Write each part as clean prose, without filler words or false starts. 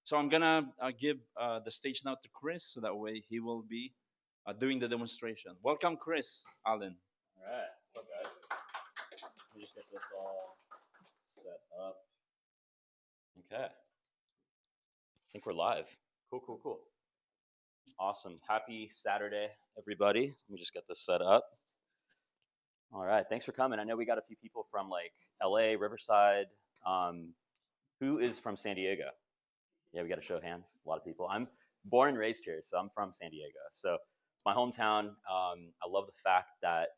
So I'm gonna give the stage now to Chris, so that way he will be doing the demonstration. Welcome, Chris Allen. All right, what's up, guys? Let me just get this all set up. Okay, I think we're live. Cool, cool, cool. Awesome. Happy Saturday, everybody. Let me just get this set up. All right, thanks for coming. I know we got a few people from like LA, Riverside. Um, who is from San Diego? Yeah, we got a show of hands. A lot of people. I'm born and raised here, so I'm from San Diego. So it's my hometown. I love the fact that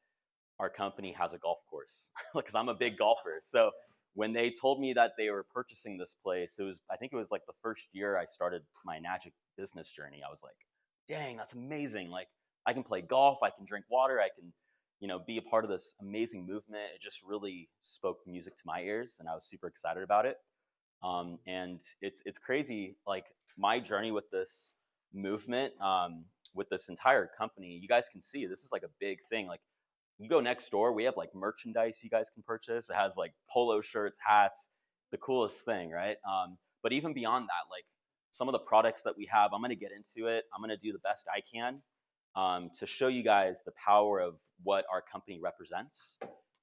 our company has a golf course because I'm a big golfer. So when they told me that they were purchasing this place, I think it was like the first year I started my Magic business journey. I was like, dang, that's amazing. Like I can play golf, I can drink water, I can, be a part of this amazing movement. It just really spoke music to my ears, and I was super excited about it. And it's crazy. Like my journey with this movement, with this entire company, you guys can see this is like a big thing. Like you go next door, we have like merchandise you guys can purchase. It has like polo shirts, hats, the coolest thing, right? But even beyond that, like some of the products that we have, I'm going to get into it. I'm going to do the best I can to show you guys the power of what our company represents.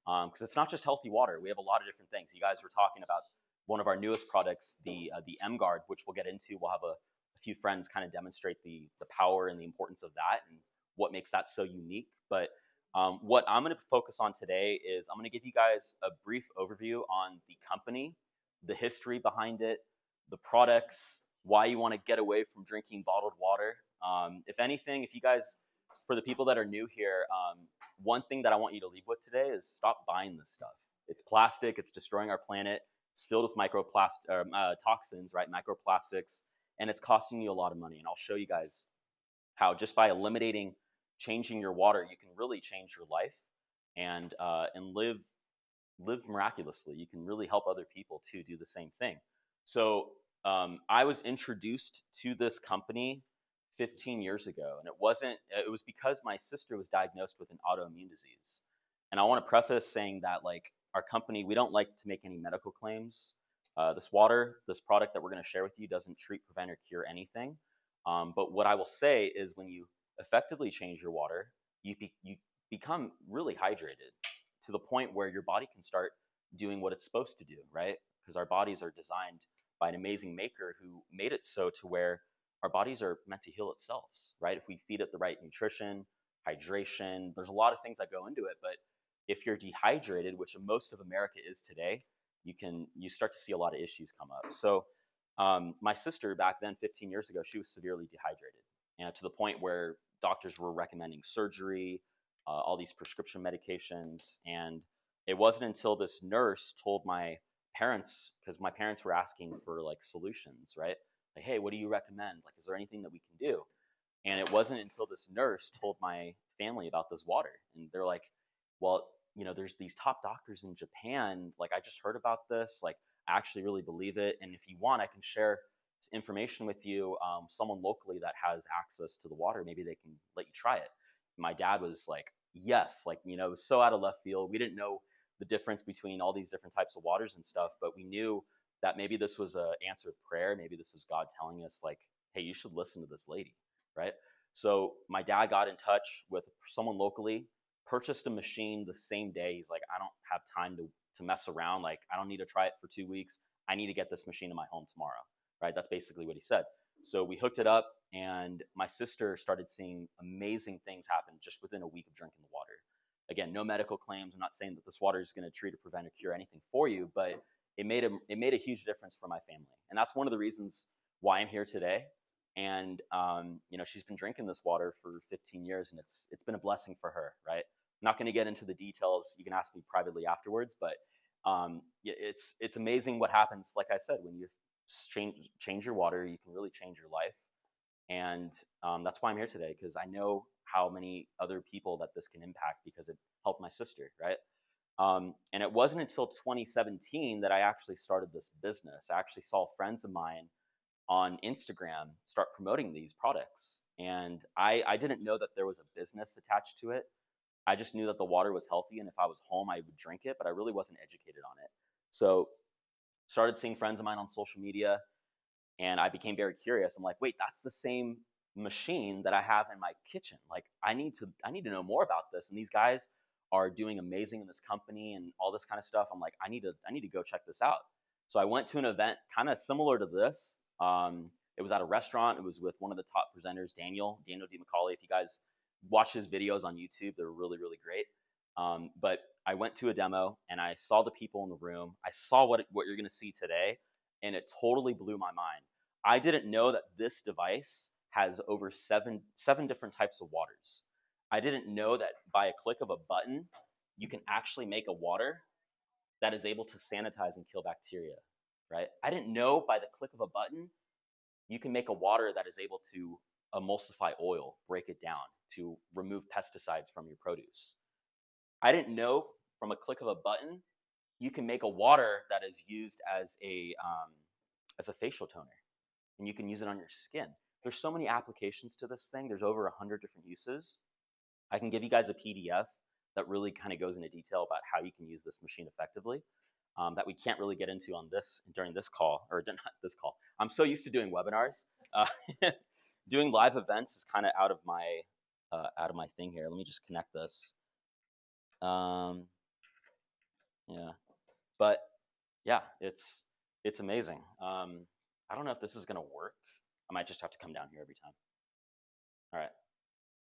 Because it's not just healthy water. We have a lot of different things. You guys were talking about one of our newest products, the M Guard, which we'll get into. We'll have a few friends kind of demonstrate the power and the importance of that and what makes that so unique. But what I'm going to focus on today is I'm going to give you guys a brief overview on the company, the history behind it, the products, why you want to get away from drinking bottled water. If anything, if you guys, for the people that are new here, one thing that I want you to leave with today is stop buying this stuff. It's plastic. It's destroying our planet. It's filled with toxins, right? Microplastics, and it's costing you a lot of money. And I'll show you guys how just by eliminating changing your water, you can really change your life and live miraculously. You can really help other people to do the same thing. So I was introduced to this company 15 years ago, and it was because my sister was diagnosed with an autoimmune disease. And I want to preface saying that like our company, we don't like to make any medical claims. This product that we're going to share with you doesn't treat, prevent, or cure anything. But what I will say is when you effectively change your water, you become really hydrated to the point where your body can start doing what it's supposed to do, right? Because our bodies are designed by an amazing maker who made it so to where our bodies are meant to heal itself, right? If we feed it the right nutrition, hydration, there's a lot of things that go into it. But if you're dehydrated, which most of America is today, you start to see a lot of issues come up. So my sister back then, 15 years ago, she was severely dehydrated, and to the point where doctors were recommending surgery, all these prescription medications. And it wasn't until this nurse told my parents, because my parents were asking for like solutions, right? Like, hey, what do you recommend? Like, is there anything that we can do? And it wasn't until this nurse told my family about this water. And they're like, well, there's these top doctors in Japan. Like, I just heard about this. Like, I actually really believe it. And if you want, I can share information with you, someone locally that has access to the water. Maybe they can let you try it. My dad was like, yes. Like, it was so out of left field. We didn't know the difference between all these different types of waters and stuff, but we knew that maybe this was an answered prayer. Maybe this was God telling us, like, hey, you should listen to this lady, right? So my dad got in touch with someone locally, purchased a machine the same day. He's like, I don't have time to mess around. Like, I don't need to try it for 2 weeks. I need to get this machine in my home tomorrow, right? That's basically what he said. So we hooked it up, and my sister started seeing amazing things happen just within a week of drinking the water. Again, no medical claims. I'm not saying that this water is going to treat or prevent or cure anything for you, but it made a huge difference for my family, and that's one of the reasons why I'm here today. And she's been drinking this water for 15 years, and it's been a blessing for her, right? I'm not going to get into the details. You can ask me privately afterwards, but it's amazing what happens. Like I said, when you change your water, you can really change your life. And that's why I'm here today, because I know how many other people that this can impact because it helped my sister, right? And it wasn't until 2017 that I actually started this business. I actually saw friends of mine on Instagram start promoting these products. And I didn't know that there was a business attached to it. I just knew that the water was healthy, and if I was home, I would drink it, but I really wasn't educated on it. So started seeing friends of mine on social media. And I became very curious. I'm like, wait, that's the same machine that I have in my kitchen. Like, I need to know more about this. And these guys are doing amazing in this company and all this kind of stuff. I'm like, I need to go check this out. So I went to an event kind of similar to this. It was at a restaurant. It was with one of the top presenters, Daniel DiMacaulay. If you guys watch his videos on YouTube, they're really, really great. But I went to a demo and I saw the people in the room. I saw what you're going to see today, and it totally blew my mind. I didn't know that this device has over seven different types of waters. I didn't know that by a click of a button, you can actually make a water that is able to sanitize and kill bacteria, right? I didn't know by the click of a button, you can make a water that is able to emulsify oil, break it down, to remove pesticides from your produce. I didn't know from a click of a button, you can make a water that is used as a facial toner, and you can use it on your skin. There's so many applications to this thing. There's over 100 different uses. I can give you guys a PDF that really kind of goes into detail about how you can use this machine effectively. That we can't really get into on this during this call, or not this call. I'm so used to doing webinars. Doing live events is kind of out of my thing here. Let me just connect this. Yeah, but yeah, it's amazing. I don't know if this is gonna work. I might just have to come down here every time. All right.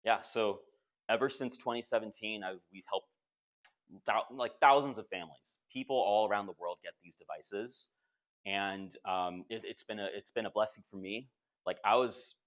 Yeah. So ever since 2017, we've helped like thousands of families, people all around the world get these devices, and it's been a blessing for me. Like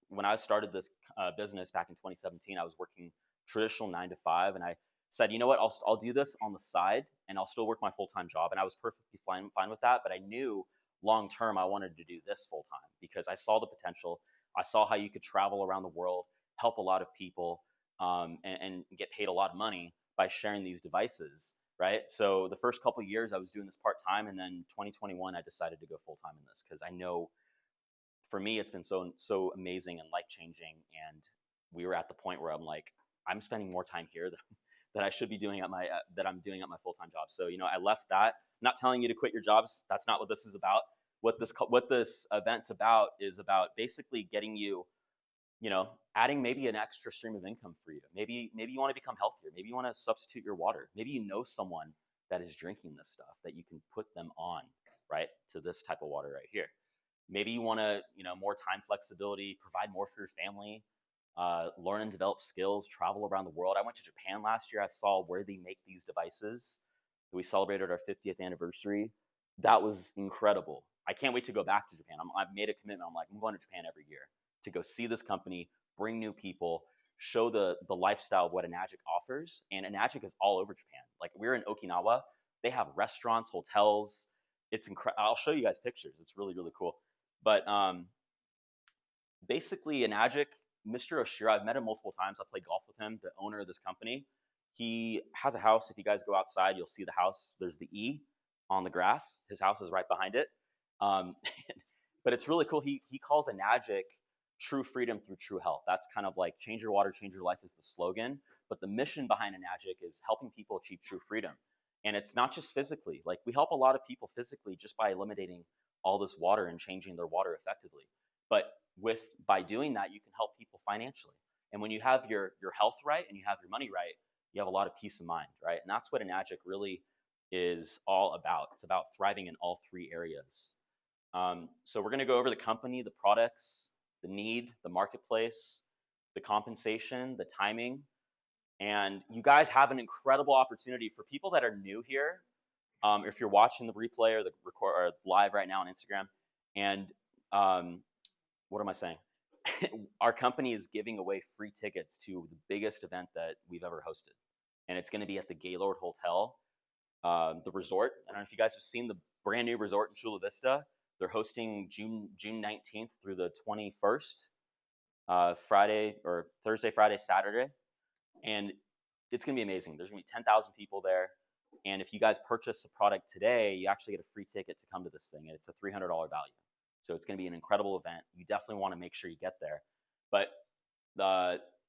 when I started this business back in 2017, I was working traditional 9 to 5, and I said, you know what, I'll do this on the side, and I'll still work my full time job, and I was perfectly fine with that. But I knew long term I wanted to do this full time because I saw the potential. I saw how you could travel around the world, help a lot of people, and get paid a lot of money by sharing these devices, right? So the first couple of years I was doing this part time, and then 2021 I decided to go full time in this because I know for me it's been so amazing and life changing. And we were at the point where I'm like, I'm spending more time here that I should be doing at my that I'm doing at my full time job. So I left that. I'm not telling you to quit your jobs. That's not what this is about. What this event's about is about basically getting you, adding maybe an extra stream of income for you. Maybe you want to become healthier. Maybe you want to substitute your water. Maybe you know someone that is drinking this stuff that you can put them on, right, to this type of water right here. Maybe you want to, more time flexibility, provide more for your family, learn and develop skills, travel around the world. I went to Japan last year. I saw where they make these devices. We celebrated our 50th anniversary. That was incredible. I can't wait to go back to Japan. I've made a commitment. I'm like, I'm going to Japan every year to go see this company, bring new people, show the lifestyle of what Enagic offers. And Enagic is all over Japan. Like, we're in Okinawa. They have restaurants, hotels. It's incredible. I'll show you guys pictures. It's really, really cool. But basically, Enagic, Mr. Oshiro, I've met him multiple times. I played golf with him, the owner of this company. He has a house. If you guys go outside, you'll see the house. There's the E on the grass. His house is right behind it. But it's really cool. He calls Enagic true freedom through true health. That's kind of like change your water, change your life is the slogan. But the mission behind Enagic is helping people achieve true freedom. And it's not just physically. Like, we help a lot of people physically just by eliminating all this water and changing their water effectively. But by doing that, you can help people financially. And when you have your health right and you have your money right, you have a lot of peace of mind, right? And that's what Enagic really is all about. It's about thriving in all three areas. So we're going to go over the company, the products, the need, the marketplace, the compensation, the timing. And you guys have an incredible opportunity for people that are new here. If you're watching the replay or the record or live right now on Instagram, and what am I saying? Our company is giving away free tickets to the biggest event that we've ever hosted, and it's going to be at the Gaylord Hotel, the resort. I don't know if you guys have seen the brand new resort in Chula Vista. They're hosting June 19th through the 21st, Thursday, Friday, Saturday, and it's going to be amazing. There's going to be 10,000 people there, and if you guys purchase a product today, you actually get a free ticket to come to this thing, and it's a $300 value. So it's going to be an incredible event. You definitely want to make sure you get there. But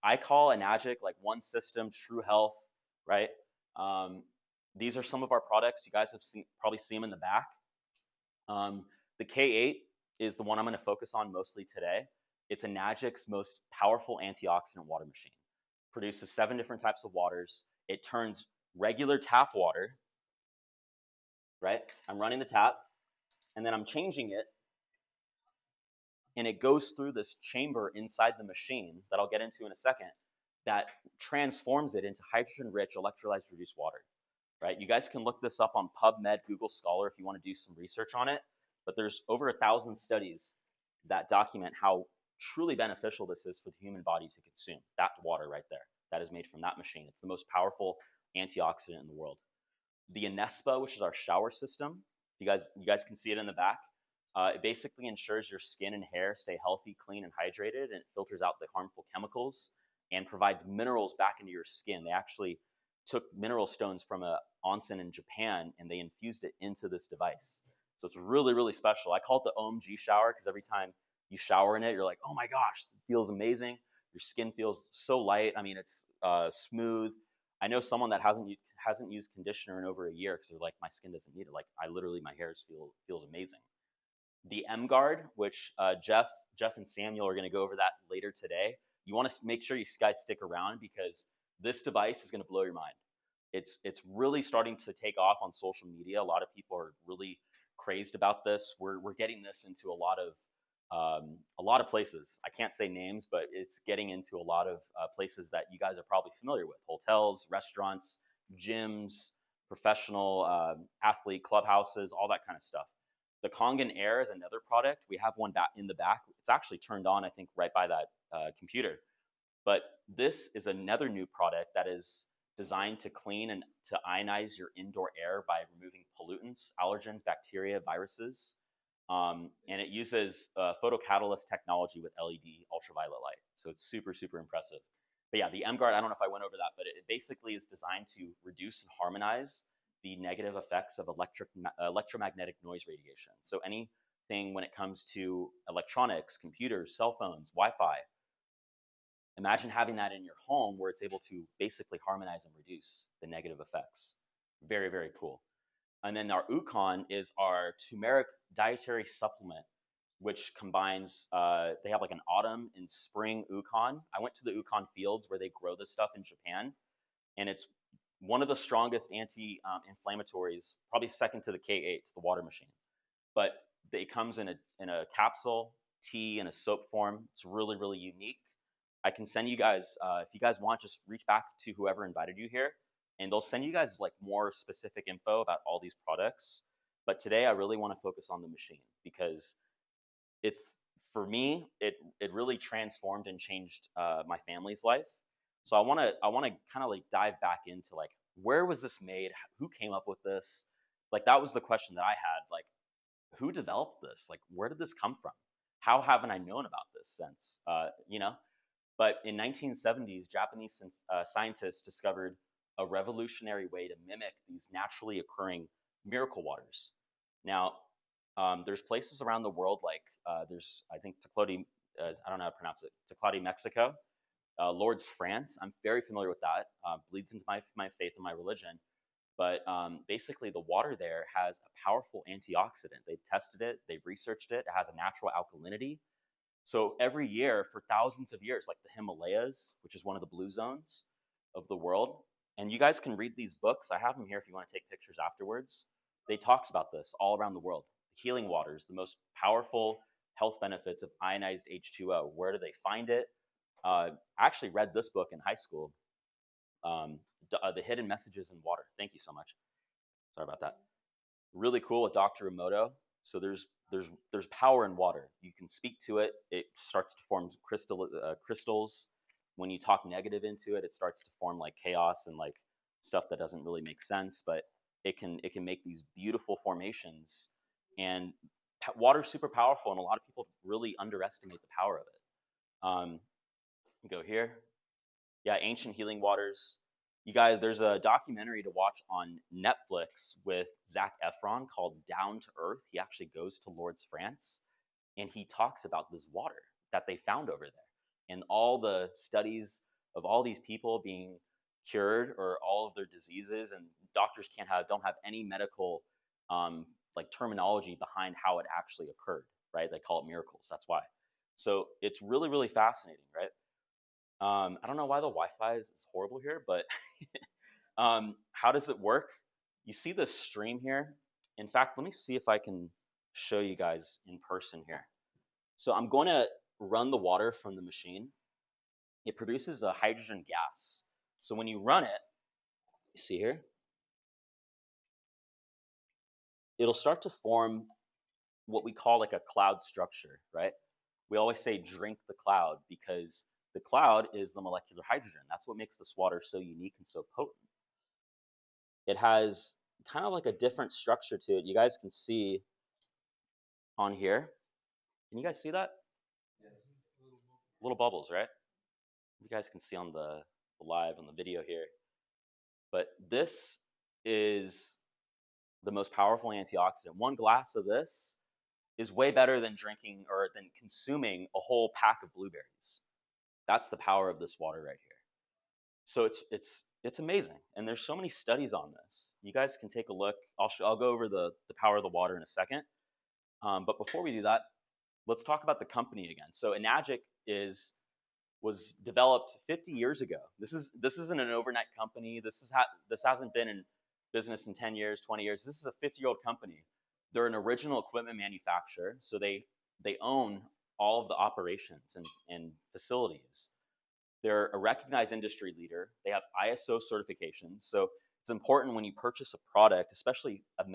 I call Enagic like one system, true health, right? These are some of our products. You guys have probably seen them in the back. The K8 is the one I'm going to focus on mostly today. It's Enagic's most powerful antioxidant water machine. Produces 7 different types of waters. It turns regular tap water, right? I'm running the tap, and then I'm changing it, and it goes through this chamber inside the machine that I'll get into in a second that transforms it into hydrogen-rich electrolyzed reduced water, right? You guys can look this up on PubMed, Google Scholar if you want to do some research on it, but there's over 1,000 studies that document how truly beneficial this is for the human body to consume. That water right there, that is made from that machine. It's the most powerful antioxidant in the world. The Enespa, which is our shower system, you guys can see it in the back. It basically ensures your skin and hair stay healthy, clean, and hydrated, and it filters out the harmful chemicals and provides minerals back into your skin. They actually took mineral stones from a onsen in Japan and they infused it into this device. So it's really, really special. I call it the OMG shower because every time you shower in it, you're like, oh my gosh, it feels amazing. Your skin feels so light. I mean, it's smooth. I know someone that hasn't used conditioner in over a year because they're like, my skin doesn't need it. Like, I literally, my hair feels amazing. The M Guard, which Jeff and Samuel are going to go over that later today. You want to make sure you guys stick around because this device is going to blow your mind. It's really starting to take off on social media. A lot of people are really crazed about this. We're getting this into a lot of places. I can't say names, but it's getting into a lot of places that you guys are probably familiar with: hotels, restaurants, gyms, professional athlete clubhouses, all that kind of stuff. The Kangen Air is another product. We have one back in the back. It's actually turned on, I think, right by that computer. But this is another new product that is designed to clean and to ionize your indoor air by removing pollutants, allergens, bacteria, viruses. And it uses photocatalyst technology with LED ultraviolet light. So it's super, super impressive. But yeah, the M Guard, I don't know if I went over that, but it basically is designed to reduce and harmonize the negative effects of electromagnetic noise radiation. So anything when it comes to electronics, computers, cell phones, Wi-Fi, imagine having that in your home where it's able to basically harmonize and reduce the negative effects. Very, very cool. And then our Ukon is our turmeric dietary supplement, which combines, they have like an autumn and spring Ukon. I went to the Ukon fields where they grow this stuff in Japan, and it's one of the strongest anti-inflammatories, probably second to the K8, the water machine. But it comes in a capsule, tea, and a soap form. It's really, really unique. I can send you guys, if you guys want, just reach back to whoever invited you here, and they'll send you guys like more specific info about all these products. But today I really want to focus on the machine because it's, for me, it really transformed and changed my family's life. So I want to kind of like dive back into like, where was this made? Who came up with this? Like, that was the question that I had. Like, who developed this? Like, where did this come from? How haven't I known about this since? But in 1970s, Japanese scientists discovered a revolutionary way to mimic these naturally occurring miracle waters. Now, there's places around the world like there's, I think, Teclodi, I don't know how to pronounce it, Tecladi, Mexico, Lourdes, France. I'm very familiar with that. Bleeds into my faith and my religion. But basically, the water there has a powerful antioxidant. They've tested it, they've researched it. It has a natural alkalinity. So every year for thousands of years, like the Himalayas, which is one of the blue zones of the world, and you guys can read these books. I have them here if you want to take pictures afterwards. They talks about this all around the world. Healing waters, the most powerful health benefits of ionized H2O. Where do they find it? I actually read this book in high school, The Hidden Messages in Water. Thank you so much. Sorry about that. Really cool with Dr. Emoto. So there's power in water. You can speak to it. It starts to form crystals. When you talk negative into it, it starts to form like chaos and like stuff that doesn't really make sense. But it can make these beautiful formations. And water's super powerful, and a lot of people really underestimate the power of it. Go here. Yeah, ancient healing waters. You guys, there's a documentary to watch on Netflix with Zac Efron called Down to Earth. He actually goes to Lourdes, France, and he talks about this water that they found over there and all the studies of all these people being cured or all of their diseases, and doctors don't have any medical like terminology behind how it actually occurred, right? They call it miracles. That's why. So it's really, really fascinating, right? I don't know why the Wi-Fi is horrible here, but how does it work? You see the stream here. In fact, let me see if I can show you guys in person here. So I'm going to run the water from the machine. It produces a hydrogen gas. So when you run it, you see here, it'll start to form what we call like a cloud structure, right? We always say drink the cloud because the cloud is the molecular hydrogen. That's what makes this water so unique and so potent. It has kind of like a different structure to it. You guys can see on here. Can you guys see that? Yes. Little bubbles, right? You guys can see on the live on the video here. But this is the most powerful antioxidant. One glass of this is way better than drinking or than consuming a whole pack of blueberries. That's the power of this water right here. So it's amazing, and there's so many studies on this. You guys can take a look. I'll go over the power of the water in a second. But before we do that, let's talk about the company again. So Enagic was developed 50 years ago. This isn't an overnight company. This hasn't been in business in 10 years, 20 years. This is a 50-year-old company. They're an original equipment manufacturer, so they own all of the operations and facilities. They're a recognized industry leader. They have ISO certifications. So it's important when you purchase a product, especially a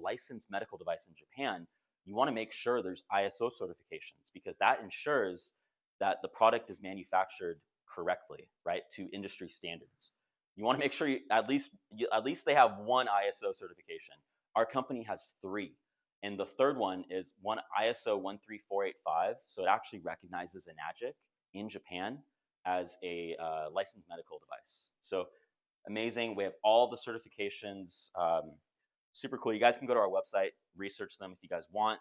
licensed medical device in Japan, you want to make sure there's ISO certifications because that ensures that the product is manufactured correctly, right, to industry standards. You want to make sure at least they have one ISO certification. Our company has 3. And the third one is one ISO 13485. So it actually recognizes Enagic in Japan as a licensed medical device. So amazing. We have all the certifications. Super cool. You guys can go to our website, research them if you guys want.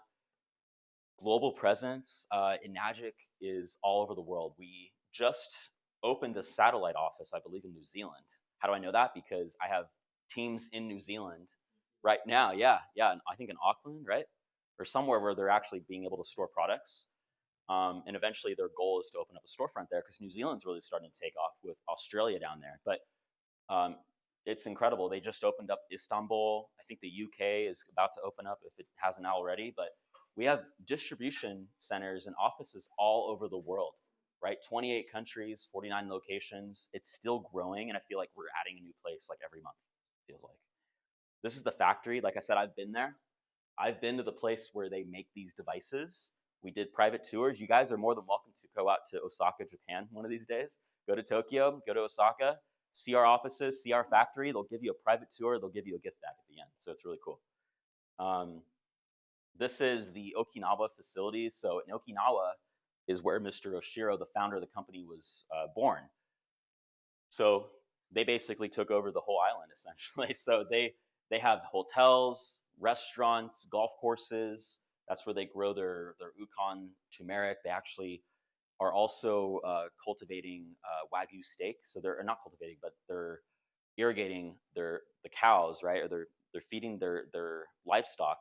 Global presence. Enagic is all over the world. We just opened a satellite office, I believe, in New Zealand. How do I know that? Because I have teams in New Zealand right now. Yeah. I think in Auckland, right? Or somewhere where they're actually being able to store products. And eventually their goal is to open up a storefront there because New Zealand's really starting to take off with Australia down there. But it's incredible. They just opened up Istanbul. I think the UK is about to open up if it hasn't already. But we have distribution centers and offices all over the world, right? 28 countries, 49 locations. It's still growing, and I feel like we're adding a new place like every month, feels like. This is the factory. Like I said, I've been there. I've been to the place where they make these devices. We did private tours. You guys are more than welcome to go out to Osaka, Japan one of these days. Go to Tokyo, go to Osaka, see our offices, see our factory. They'll give you a private tour. They'll give you a gift bag at the end. So it's really cool. This is the Okinawa facilities. So in Okinawa is where Mr. Oshiro, the founder of the company, was born. So they basically took over the whole island, essentially. So they have hotels, restaurants, golf courses. That's where they grow their Ukon turmeric. They actually are also cultivating Wagyu steak. So they're not cultivating, but they're irrigating the cows, right? Or they're feeding their livestock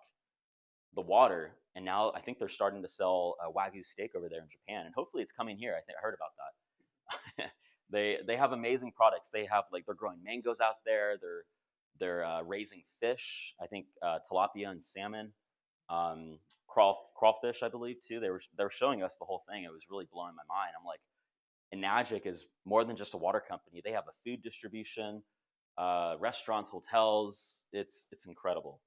the water. And now I think they're starting to sell Wagyu steak over there in Japan. And hopefully it's coming here. I heard about that. They have amazing products. They have they're growing mangoes out there. They're raising fish. I think tilapia and salmon. Crawfish, I believe, too. They were showing us the whole thing. It was really blowing my mind. I'm like, Enagic is more than just a water company. They have a food distribution, restaurants, hotels. It's incredible.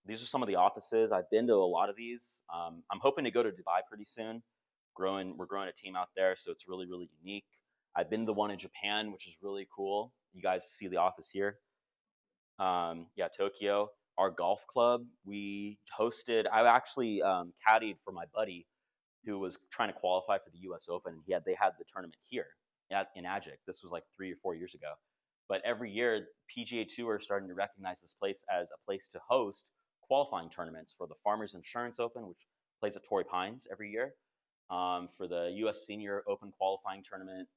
These are some of the offices. I've been to a lot of these. I'm hoping to go to Dubai pretty soon. We're growing a team out there, so it's really, really unique. I've been to the one in Japan, which is really cool. You guys see the office here. Tokyo. Our golf club, I actually caddied for my buddy who was trying to qualify for the U.S. Open. They had the tournament here in Enagic. This was like 3 or 4 years ago. But every year, PGA Tour is starting to recognize this place as a place to host qualifying tournaments for the Farmers Insurance Open, which plays at Torrey Pines every year, for the U.S. Senior Open qualifying tournament.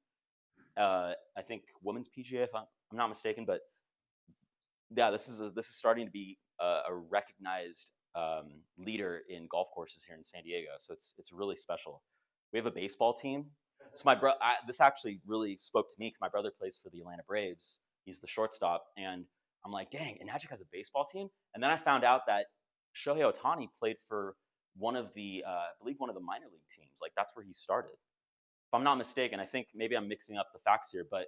I think Women's PGA, if I'm not mistaken. But yeah, this is starting to be a recognized leader in golf courses here in San Diego. So it's really special. We have a baseball team. So my this actually really spoke to me because my brother plays for the Atlanta Braves. He's the shortstop, and I'm like, dang, Enagic has a baseball team. And then I found out that Shohei Ohtani played for one of the, I believe, one of the minor league teams. Like that's where he started. If I'm not mistaken, I think maybe I'm mixing up the facts here, but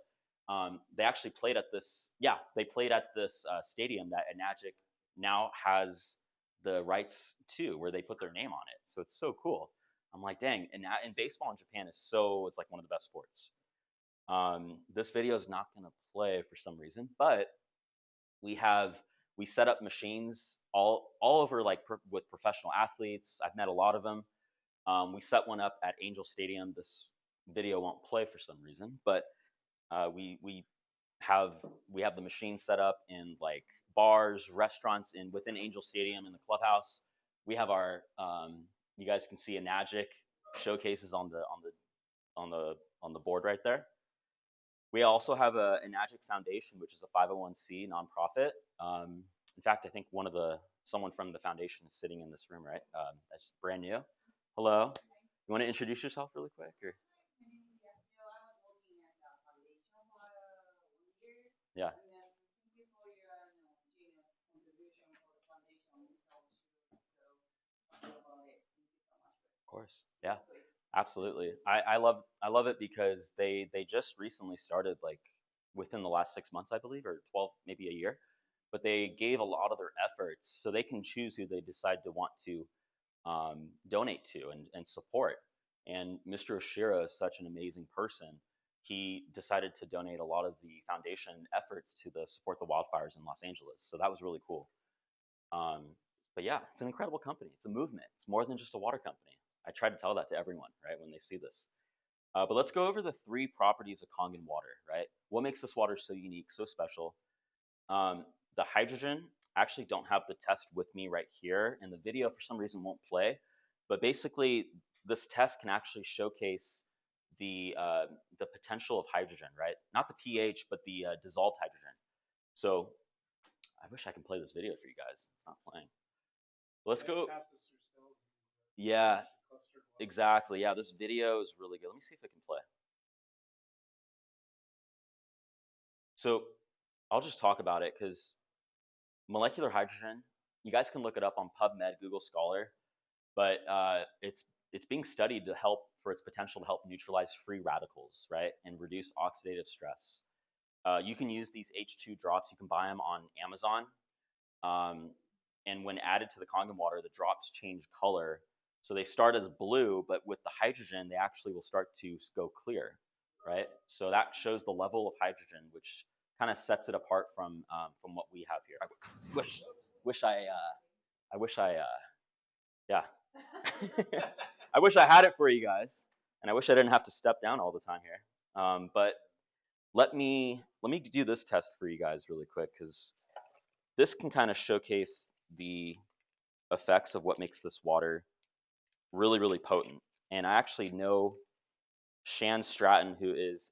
they actually played at this. Yeah, they played at this stadium that Enagic now has the rights to, where they put their name on it. So it's so cool. I'm like, dang, and baseball in Japan it's like one of the best sports. This video is not going to play for some reason, but we set up machines all over like with professional athletes. I've met a lot of them. We set one up at Angel Stadium. This video won't play for some reason, but we have the machine set up in like bars, restaurants, and within Angel Stadium in the clubhouse. We have our you guys can see Enagic showcases on the board right there. We also have a Enagic Foundation, which is a 501c nonprofit. In fact, I think someone from the foundation is sitting in this room, right? That's brand new. Hello. You want to introduce yourself really quick? Or? Yeah. Of course. Yeah. Absolutely. I love it because they just recently started, like within the last 6 months, I believe, or 12, maybe a year. But they gave a lot of their efforts, so they can choose who they decide to want to donate to and support. And Mr. Oshiro is such an amazing person. He decided to donate a lot of the foundation efforts to the support the wildfires in Los Angeles. So that was really cool. But yeah, it's an incredible company. It's a movement. It's more than just a water company. I try to tell that to everyone, right, when they see this. But let's go over the 3 properties of Kangen water, right? What makes this water so unique, so special? The hydrogen, I actually don't have the test with me right here, and the video for some reason won't play. But basically, this test can actually showcase the potential of hydrogen, right? Not the pH, but the dissolved hydrogen. So I wish I could play this video for you guys. It's not playing. Let's go. Yeah, exactly. Yeah, this video is really good. Let me see if it can play. So I'll just talk about it because molecular hydrogen, you guys can look it up on PubMed, Google Scholar, but it's being studied for its potential to help neutralize free radicals, right, and reduce oxidative stress. You can use these H2 drops. You can buy them on Amazon. And when added to the Kangen water, the drops change color. So they start as blue, but with the hydrogen, they actually will start to go clear, right? So that shows the level of hydrogen, which kind of sets it apart from what we have here. Yeah. I wish I had it for you guys, and I wish I didn't have to step down all the time here. But let me do this test for you guys really quick, because this can kind of showcase the effects of what makes this water really, really potent. And I actually know Shan Stratton, who is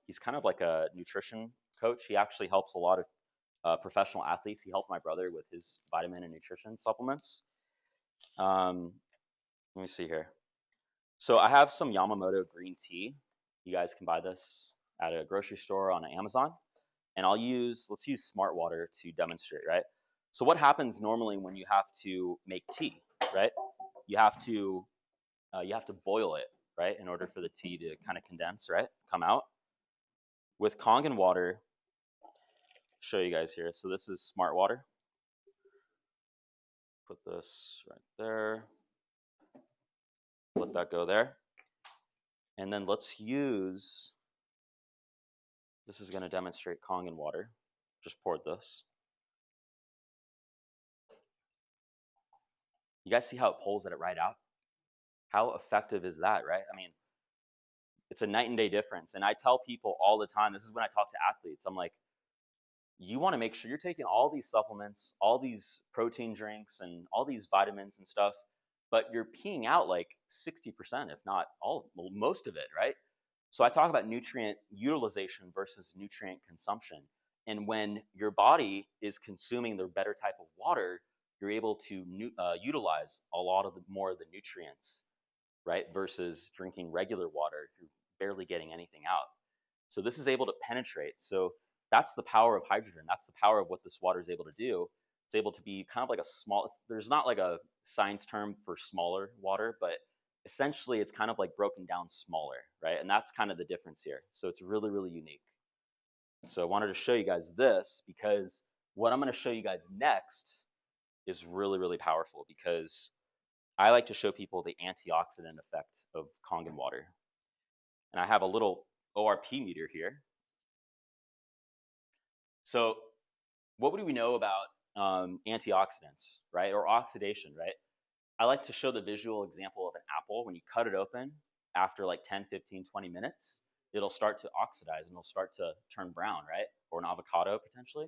he's kind of like a nutrition coach. He actually helps a lot of professional athletes. He helped my brother with his vitamin and nutrition supplements. Let me see here. So I have some Yamamoto green tea. You guys can buy this at a grocery store on Amazon. And let's use Smart Water to demonstrate, right? So what happens normally when you have to make tea, right? You have to boil it, right, in order for the tea to kind of condense, right, come out. With Kangen water, I'll show you guys here. So this is Smart Water. Put this right there. Let that go there. And then let's use, this is going to demonstrate Kangen water. Just poured this. You guys see how it pulls it right out? How effective is that, right? I mean, it's a night and day difference. And I tell people all the time, this is when I talk to athletes, I'm like, you want to make sure you're taking all these supplements, all these protein drinks, and all these vitamins and stuff, but you're peeing out like 60%, if not most of it, right? So I talk about nutrient utilization versus nutrient consumption. And when your body is consuming the better type of water, you're able to utilize a lot of more of the nutrients, right? Versus drinking regular water, you're barely getting anything out. So this is able to penetrate. So that's the power of hydrogen. That's the power of what this water is able to do. It's able to be kind of like a small, there's not like a science term for smaller water, but essentially it's kind of like broken down smaller, right? And that's kind of the difference here. So it's really, really unique. So I wanted to show you guys this because what I'm going to show you guys next is really, really powerful because I like to show people the antioxidant effect of Kangen water. And I have a little ORP meter here. So what do we know about antioxidants, right? Or oxidation, right? I like to show the visual example of an apple. When you cut it open, after like 10, 15, 20 minutes, it'll start to oxidize and it'll start to turn brown, right? Or an avocado potentially.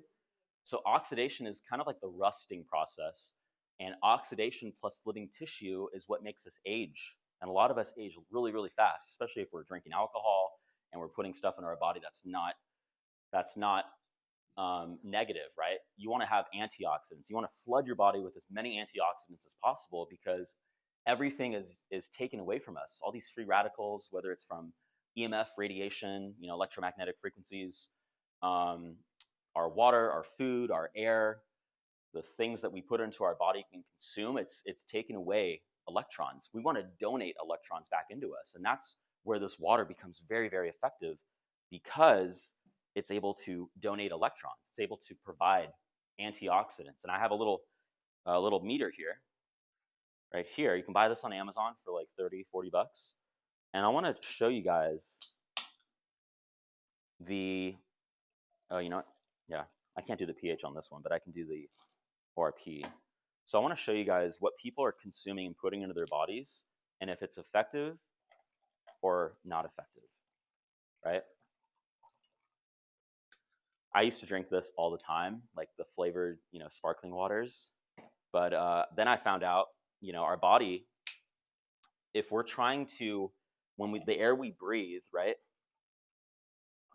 So oxidation is kind of like the rusting process. And oxidation plus living tissue is what makes us age. And a lot of us age really, really fast, especially if we're drinking alcohol and we're putting stuff in our body that's not negative, right? You want to have antioxidants. You want to flood your body with as many antioxidants as possible because everything is taken away from us. All these free radicals, whether it's from EMF radiation, electromagnetic frequencies, our water, our food, our air, the things that we put into our body can consume, it's taken away electrons. We want to donate electrons back into us. And that's where this water becomes very, very effective because it's able to donate electrons. It's able to provide antioxidants. And I have a little meter here, right here. You can buy this on Amazon for like 30, 40 bucks. And I want to show you guys the, you know what? Yeah, I can't do the pH on this one, but I can do the ORP. So I want to show you guys what people are consuming and putting into their bodies and if it's effective or not effective, right? I used to drink this all the time, like the flavored, sparkling waters. But then I found out, our body, if we're trying to, the air we breathe, right?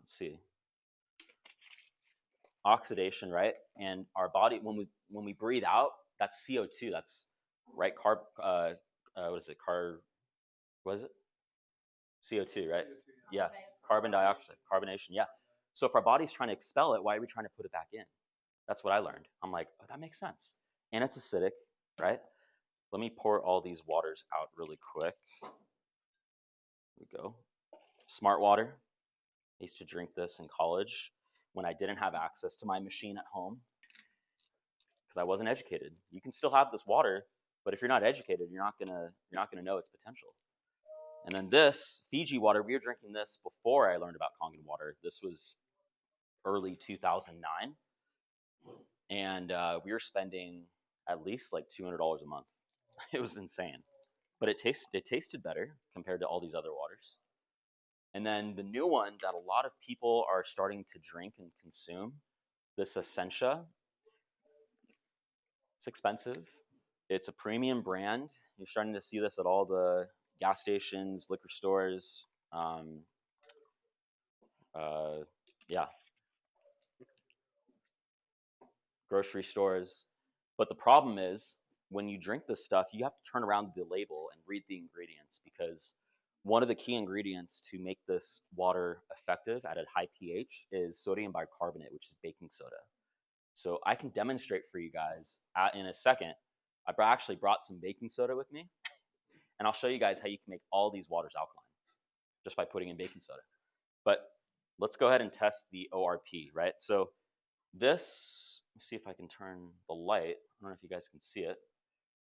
Let's see, oxidation, right? And our body, when we breathe out, that's CO2. That's right. What is it? What is it? CO2, right? Yeah. Carbon dioxide, carbonation. Yeah. So if our body's trying to expel it, why are we trying to put it back in? That's what I learned. I'm like, oh, that makes sense. And it's acidic, right? Let me pour all these waters out really quick. Here we go. Smart water. I used to drink this in college when I didn't have access to my machine at home because I wasn't educated. You can still have this water, but if you're not educated, you're not gonna know its potential. And then this Fiji water, we were drinking this before I learned about Kangen water. This was early 2009, and we were spending at least like $200 a month. It was insane, but it tasted better compared to all these other waters. And then the new one that a lot of people are starting to drink and consume, this Essentia. It's expensive. It's a premium brand. You're starting to see this at all the gas stations, liquor stores. Yeah, grocery stores. But the problem is when you drink this stuff, you have to turn around the label and read the ingredients because one of the key ingredients to make this water effective at a high pH is sodium bicarbonate, which is baking soda. So I can demonstrate for you guys in a second. I actually brought some baking soda with me, and I'll show you guys how you can make all these waters alkaline just by putting in baking soda. But let's go ahead and test the ORP, right? So this, let's see if I can turn the light. I don't know if you guys can see it.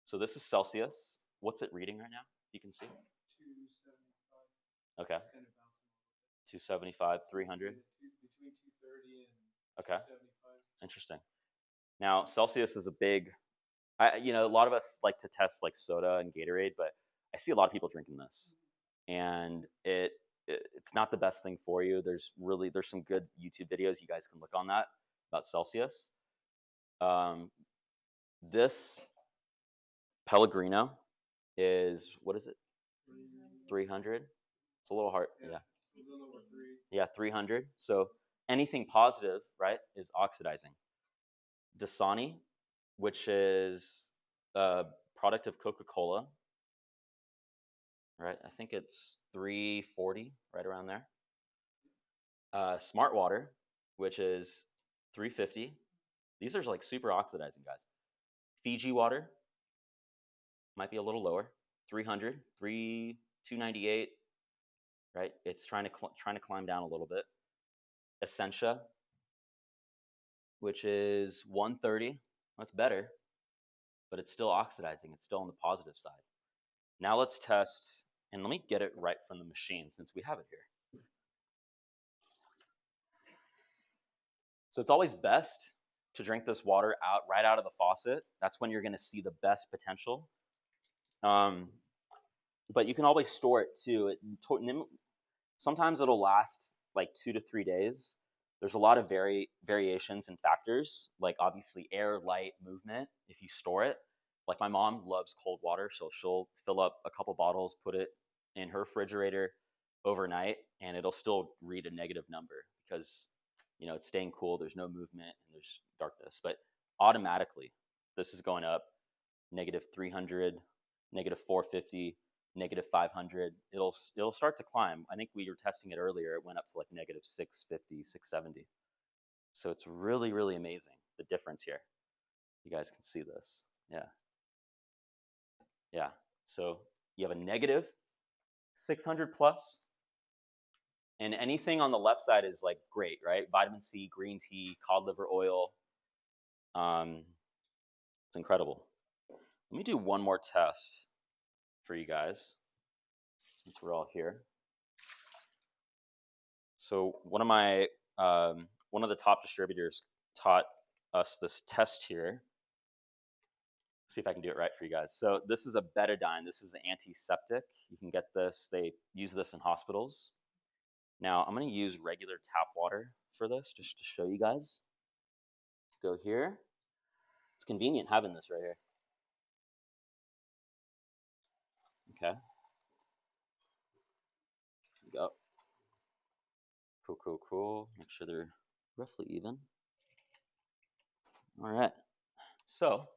So this is Celsius. What's it reading right now? You can see? 275. Okay. 275, 300. Between 230 and okay. 275. Interesting. Now Celsius is a big, a lot of us like to test like soda and Gatorade, but I see a lot of people drinking this, and it's not the best thing for you. There's some good YouTube videos you guys can look on that about Celsius. This Pellegrino is, what is it? 300. It's a little hard. Yeah. Yeah, 300. So, anything positive, right, is oxidizing. Dasani, which is a product of Coca-Cola, right? I think it's 340, right around there. Smart Water, which is 350. These are like super oxidizing, guys. Fiji water might be a little lower, 300, 298, right? It's trying to climb down a little bit. Essentia, which is 130. That's better, but it's still oxidizing. It's still on the positive side. Now let's test, and let me get it right from the machine since we have it here. So it's always best to drink this water right out of the faucet. That's when you're going to see the best potential. But you can always store it too. Sometimes it'll last like 2 to 3 days. There's a lot of variations and factors, like obviously air, light, movement. If you store it, like my mom loves cold water, so she'll fill up a couple bottles, put it in her refrigerator overnight, and it'll still read a negative number because it's staying cool. There's no movement and there's darkness, but automatically this is going up. -300, -450, -500. It'll start to climb. I think we were testing it earlier. It went up to like -650, 670. So it's really, really amazing the difference here. You guys can see this. Yeah. So you have a -600 plus, and anything on the left side is like great, right? Vitamin C, green tea, cod liver oil. It's incredible. Let me do one more test for you guys since we're all here. So one of the top distributors taught us this test here. See if I can do it right for you guys. So this is a betadine. This is an antiseptic. You can get this. They use this in hospitals. Now I'm going to use regular tap water for this just to show you guys. Go here. It's convenient having this right here. Okay. Go. Cool. Make sure they're roughly even. All right. So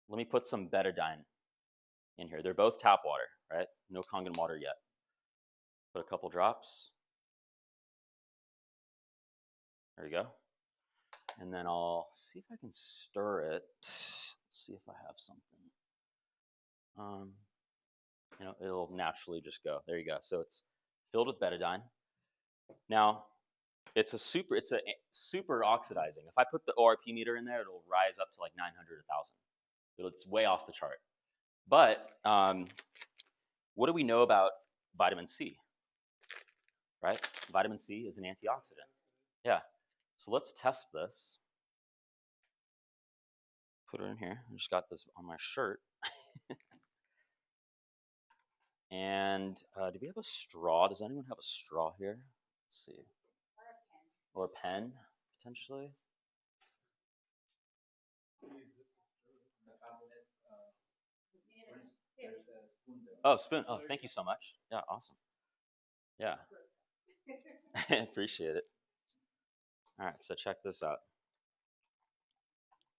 let me put some betadine in here. They're both tap water, right? No Kangen water yet. Put a couple drops. There you go. And then I'll see if I can stir it. Let's see if I have something. It'll naturally just go. There you go. So it's filled with betadine. Now, it's a super oxidizing. If I put the ORP meter in there, it'll rise up to like 900, 1,000. It's way off the chart. But what do we know about vitamin C? Right? Vitamin C is an antioxidant. Yeah. So let's test this. Put it in here. I just got this on my shirt. And do we have a straw? Does anyone have a straw here? Let's see. Or a pen, potentially. Oh, spoon. Oh, thank you so much. Yeah, awesome. Yeah. Appreciate it. All right, so check this out.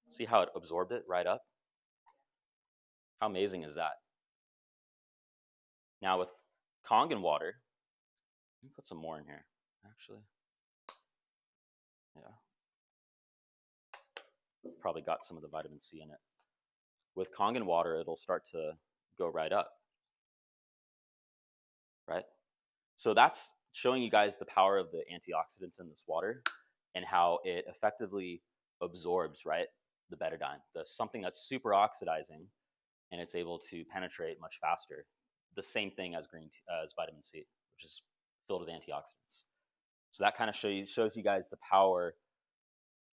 See how it absorbed it right up? How amazing is that? Now with Kangen water, let me put some more in here, actually. Yeah. Probably got some of the vitamin C in it. With Kangen water, it'll start to go right up. Right? So that's showing you guys the power of the antioxidants in this water and how it effectively absorbs, right, the betadine, something that's super oxidizing, and it's able to penetrate much faster. The same thing as vitamin C, which is filled with antioxidants. So that kind of shows you guys the power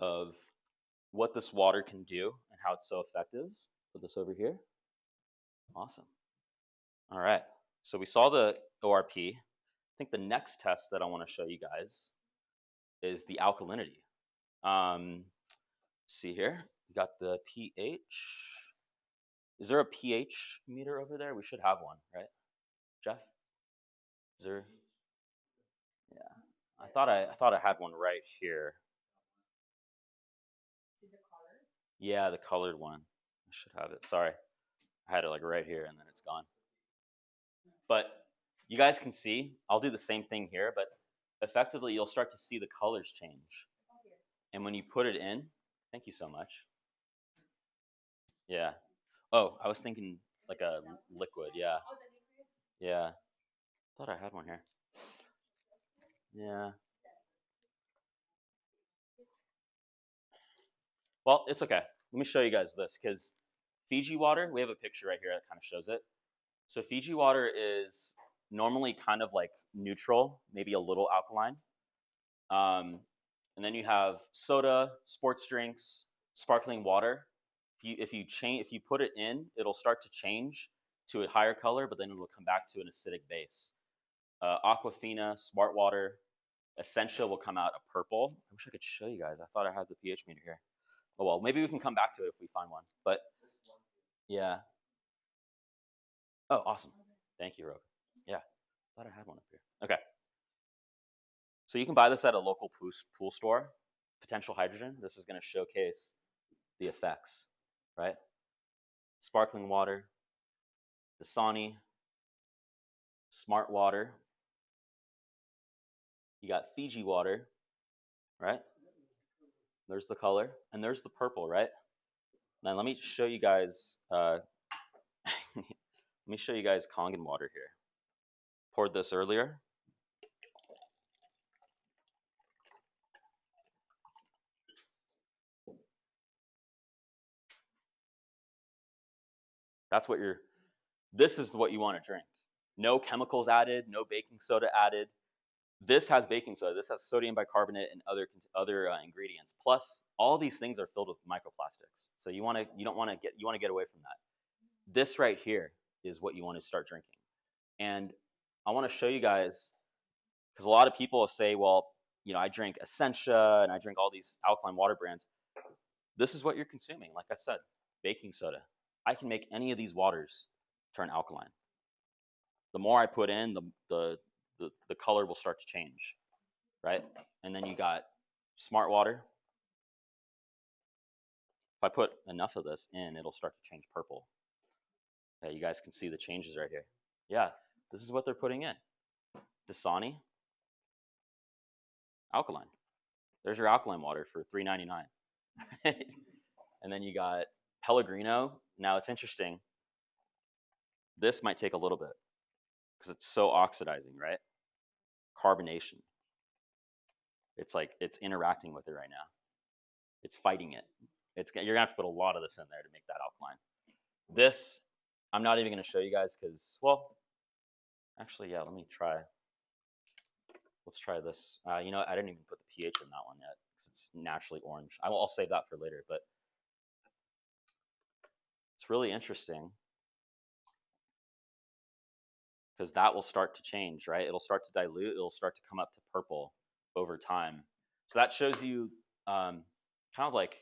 of what this water can do and how it's so effective. Put this over here. Awesome. All right. So we saw the ORP. I think the next test that I want to show you guys is the alkalinity. See here, we got the pH. Is there a pH meter over there? We should have one, right, Jeff? Is there? I thought I had one right here. Yeah, the colored one. I should have it. Sorry. I had it like right here and then it's gone. But you guys can see, I'll do the same thing here, but effectively you'll start to see the colors change. And when you put it in, thank you so much. Yeah. Oh, I was thinking like a liquid. Yeah. Yeah. Thought I had one here. Yeah. Well, it's okay. Let me show you guys this because Fiji water, we have a picture right here that kind of shows it. So Fiji water is normally kind of like neutral, maybe a little alkaline. And then you have soda, sports drinks, sparkling water. If you put it in, it'll start to change to a higher color, but then it'll come back to an acidic base. Aquafina, Smart Water, Essentia will come out a purple. I wish I could show you guys. I thought I had the pH meter here. Oh well, maybe we can come back to it if we find one. But yeah. Oh, awesome. Thank you, Rogue. Yeah, thought I had one up here. Okay. So you can buy this at a local pool store. Potential hydrogen. This is going to showcase the effects, right? Sparkling water, Dasani, Smart Water. You got Fiji water, right? There's the color, and there's the purple, right? Now let me show you guys. Let me show you guys Kangen water here. Poured this earlier. That's what you're. This is what you want to drink. No chemicals added, no baking soda added. This has baking soda. This has sodium bicarbonate and other ingredients. Plus, all these things are filled with microplastics. So you want to get away from that. This right here is what you want to start drinking. And I want to show you guys because a lot of people say, well, I drink Essentia and I drink all these alkaline water brands. This is what you're consuming. Like I said, baking soda. I can make any of these waters turn alkaline. The more I put in, the color will start to change, right? And then you got Smart Water. If I put enough of this in, it'll start to change purple. Okay, you guys can see the changes right here. Yeah, this is what they're putting in. Dasani, alkaline. There's your alkaline water for $3.99. And then you got Pellegrino. Now it's interesting. This might take a little bit because it's so oxidizing, right? Carbonation. It's like it's interacting with it right now. It's fighting it. You're gonna have to put a lot of this in there to make that alkaline. This, I'm not even gonna show you guys because, well, actually, yeah. Let me try. Let's try this. I didn't even put the pH in that one yet because it's naturally orange. I'll save that for later, but it's really interesting because that will start to change, right? It'll start to dilute. It'll start to come up to purple over time. So that shows you kind of like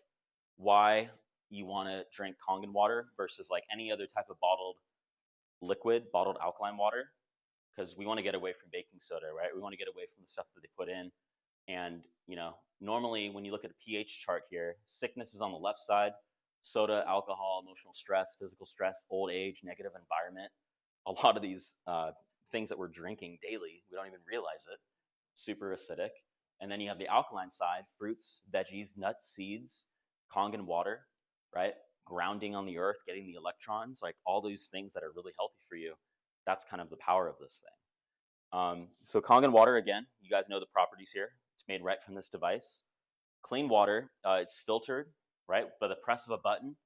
why you want to drink Kangen water versus like any other type of bottled alkaline water, because we want to get away from baking soda, right? We want to get away from the stuff that they put in. And, normally when you look at a pH chart here, sickness is on the left side, soda, alcohol, emotional stress, physical stress, old age, negative environment. A lot of these things that we're drinking daily, we don't even realize it, super acidic. And then you have the alkaline side, fruits, veggies, nuts, seeds, Kangen water, right? Grounding on the earth, getting the electrons, like all those things that are really healthy for you. That's kind of the power of this thing. So Kangen water, again, you guys know the properties here. It's made right from this device. Clean water, it's filtered, right? By the press of a button,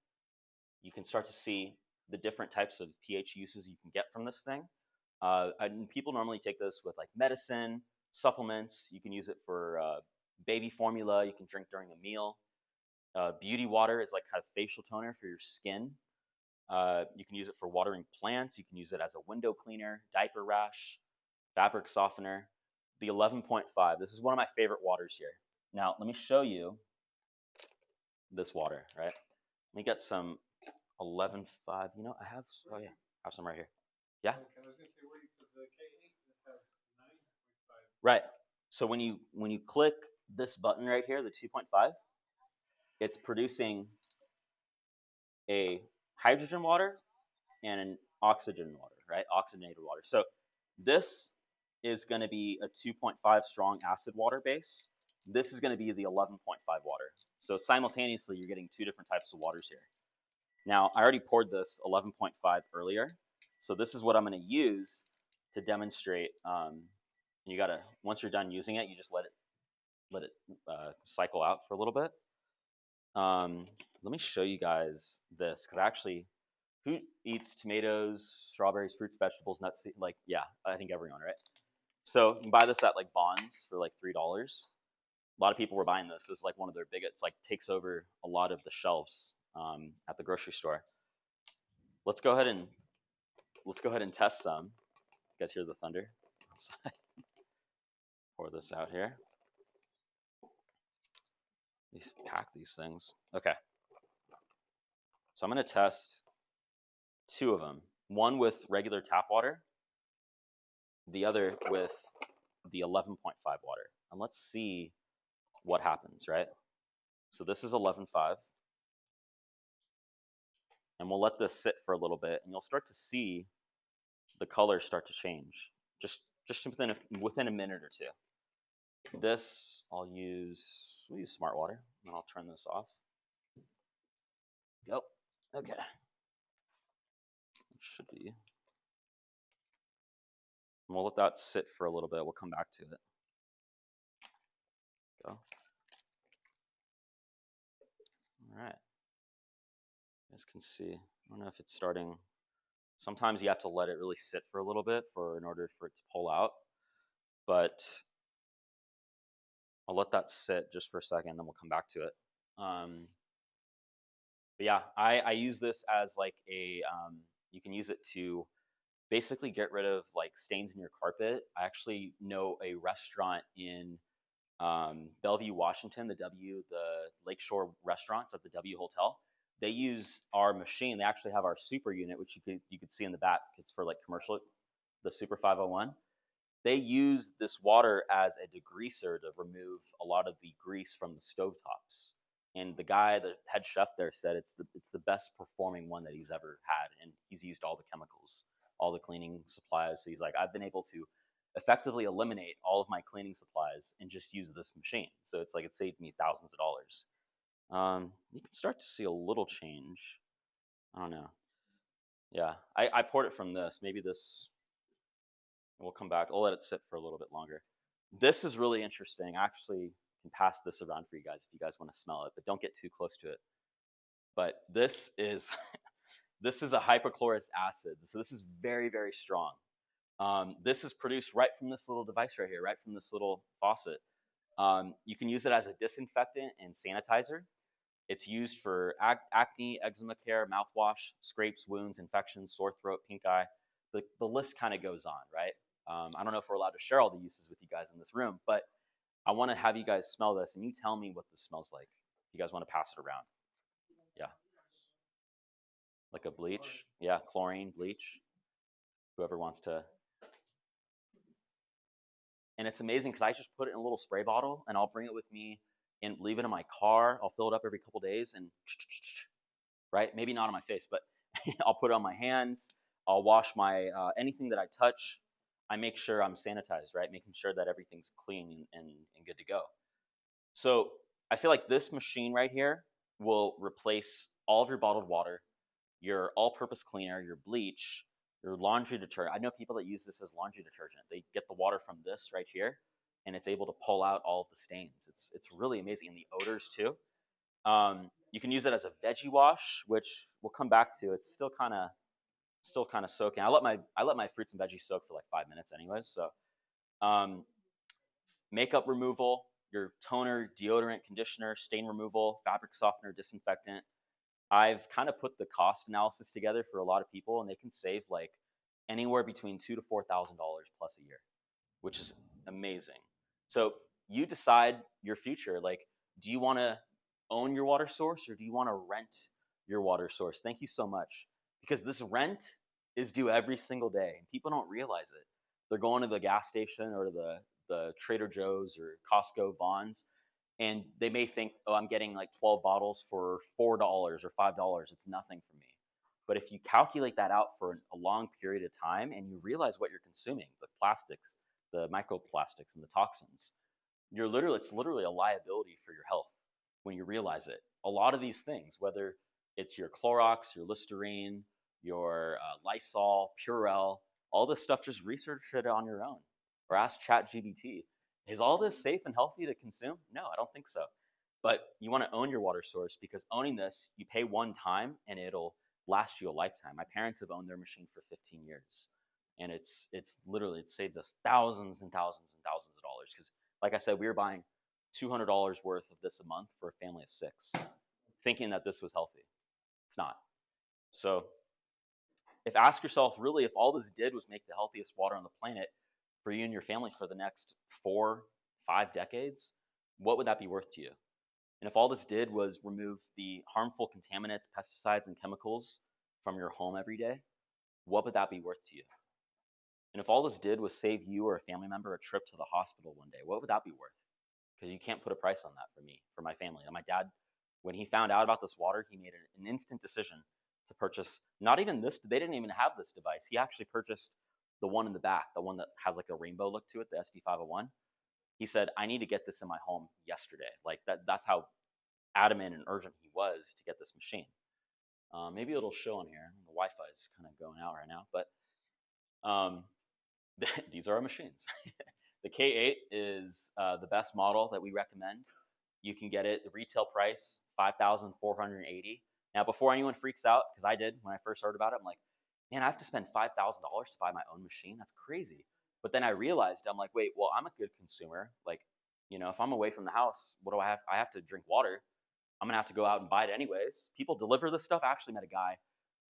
you can start to see the different types of pH uses you can get from this thing. And people normally take this with like medicine, supplements. You can use it for baby formula. You can drink during a meal. Beauty water is like kind of facial toner for your skin. You can use it for watering plants. You can use it as a window cleaner, diaper rash, fabric softener. The 11.5, this is one of my favorite waters here. Now, let me show you this water, right? Let me get some 11.5. I have, oh yeah, I have some right here. Yeah? I was going to say, because the K8 this has 9.5. Right. So when you click this button right here, the 2.5, it's producing a hydrogen water and an oxygen water, right? Oxygenated water. So this is going to be a 2.5 strong acid water base. This is going to be the 11.5 water. So simultaneously, you're getting two different types of waters here. Now, I already poured this 11.5 earlier. So this is what I'm going to use to demonstrate. You got to, once you're done using it, you just let it cycle out for a little bit. Let me show you guys this, because actually, who eats tomatoes, strawberries, fruits, vegetables, nuts? Like, yeah, I think everyone, right? So you can buy this at like Bonds for like $3. A lot of people were buying this. This is like one of their biggest. It's like takes over a lot of the shelves at the grocery store. Let's go ahead and test some. You guys hear the thunder outside? Pour this out here. These pack these things. Okay. So I'm gonna test two of them. One with regular tap water, the other with the 11.5 water. And let's see what happens, right? So this is 11.5. And we'll let this sit for a little bit, and you'll start to see the colors start to change just within a minute or two. This we'll use smart water, and I'll turn this off. Go. Okay. It should be. And we'll let that sit for a little bit. We'll come back to it. Go. All right. You guys can see. I don't know if it's starting. Sometimes you have to let it really sit for a little bit in order for it to pull out. But I'll let that sit just for a second, then we'll come back to it. But yeah, I use this as like you can use it to basically get rid of like stains in your carpet. I actually know a restaurant in Bellevue, Washington, the Lakeshore restaurants at the W Hotel. They use our machine. They actually have our super unit, which you could see in the back. It's for like commercial, the Super 501. They use this water as a degreaser to remove a lot of the grease from the stovetops. And the head chef there, said it's the best performing one that he's ever had, and he's used all the chemicals, all the cleaning supplies. So he's like, I've been able to effectively eliminate all of my cleaning supplies and just use this machine. So it's like it saved me thousands of dollars. You can start to see a little change. I don't know. Yeah, I poured it from this. Maybe this. We'll come back. I'll let it sit for a little bit longer. This is really interesting. I actually can pass this around for you guys if you guys want to smell it, but don't get too close to it. But this is this is a hypochlorous acid. So this is very, very strong. This is produced right from this little device right here, right from this little faucet. You can use it as a disinfectant and sanitizer. It's used for acne, eczema care, mouthwash, scrapes, wounds, infections, sore throat, pink eye. The list kind of goes on, right? I don't know if we're allowed to share all the uses with you guys in this room, but I want to have you guys smell this, and you tell me what this smells like. If you guys want to pass it around. Yeah. Like a bleach? Yeah, chlorine, bleach. Whoever wants to. And it's amazing because I just put it in a little spray bottle, and I'll bring it with me and leave it in my car. I'll fill it up every couple days, and right, maybe not on my face, but I'll put it on my hands. I'll wash my anything that I touch. I make sure I'm sanitized, right? Making sure that everything's clean and good to go. So I feel like this machine right here will replace all of your bottled water, your all-purpose cleaner, your bleach, your laundry detergent. I know people that use this as laundry detergent. They get the water from this right here, and it's able to pull out all of the stains. It's really amazing, and the odors too. You can use it as a veggie wash, which we'll come back to. It's still kind of soaking. I let my fruits and veggies soak for like 5 minutes anyways. So makeup removal, your toner, deodorant, conditioner, stain removal, fabric softener, disinfectant. I've kind of put the cost analysis together for a lot of people, and they can save like anywhere between $2,000 to $4,000 plus a year, which is amazing. So you decide your future. Like, do you want to own your water source, or do you want to rent your water source? Thank you so much. Because this rent is due every single day, and people don't realize it. They're going to the gas station or the the Trader Joe's or Costco, Vons, and they may think, oh, I'm getting like 12 bottles for $4 or $5. It's nothing for me. But if you calculate that out for a long period of time and you realize what you're consuming, the plastics, the microplastics, and the toxins, it's literally a liability for your health when you realize it. A lot of these things, whether it's your Clorox, your Listerine, your Lysol, Purell, all this stuff, just research it on your own or ask ChatGPT. Is all this safe and healthy to consume? No, I don't think so. But you want to own your water source, because owning this, you pay one time and it'll last you a lifetime. My parents have owned their machine for 15 years, and it's literally, it saved us thousands and thousands and thousands of dollars. Because like I said, we were buying $200 worth of this a month for a family of 6, thinking that this was healthy. It's not. So ask yourself, really, if all this did was make the healthiest water on the planet for you and your family for the next 4, 5 decades, what would that be worth to you? And if all this did was remove the harmful contaminants, pesticides, and chemicals from your home every day, what would that be worth to you? And if all this did was save you or a family member a trip to the hospital one day, what would that be worth? Because you can't put a price on that for me, for my family. And my dad, when he found out about this water, he made an instant decision to purchase, not even this, they didn't even have this device. He actually purchased the one in the back, the one that has like a rainbow look to it, the SD501. He said, I need to get this in my home yesterday. Like that's how adamant and urgent he was to get this machine. Maybe it'll show on here. The Wi-Fi is kind of going out right now, but these are our machines. The K8 is the best model that we recommend. You can get it, the retail price, $5,480. Now, before anyone freaks out, because I did when I first heard about it, I'm like, man, I have to spend $5,000 to buy my own machine? That's crazy. But then I realized, I'm like, wait, well, I'm a good consumer. Like, if I'm away from the house, what do I have? I have to drink water. I'm going to have to go out and buy it anyways. People deliver this stuff. I actually met a guy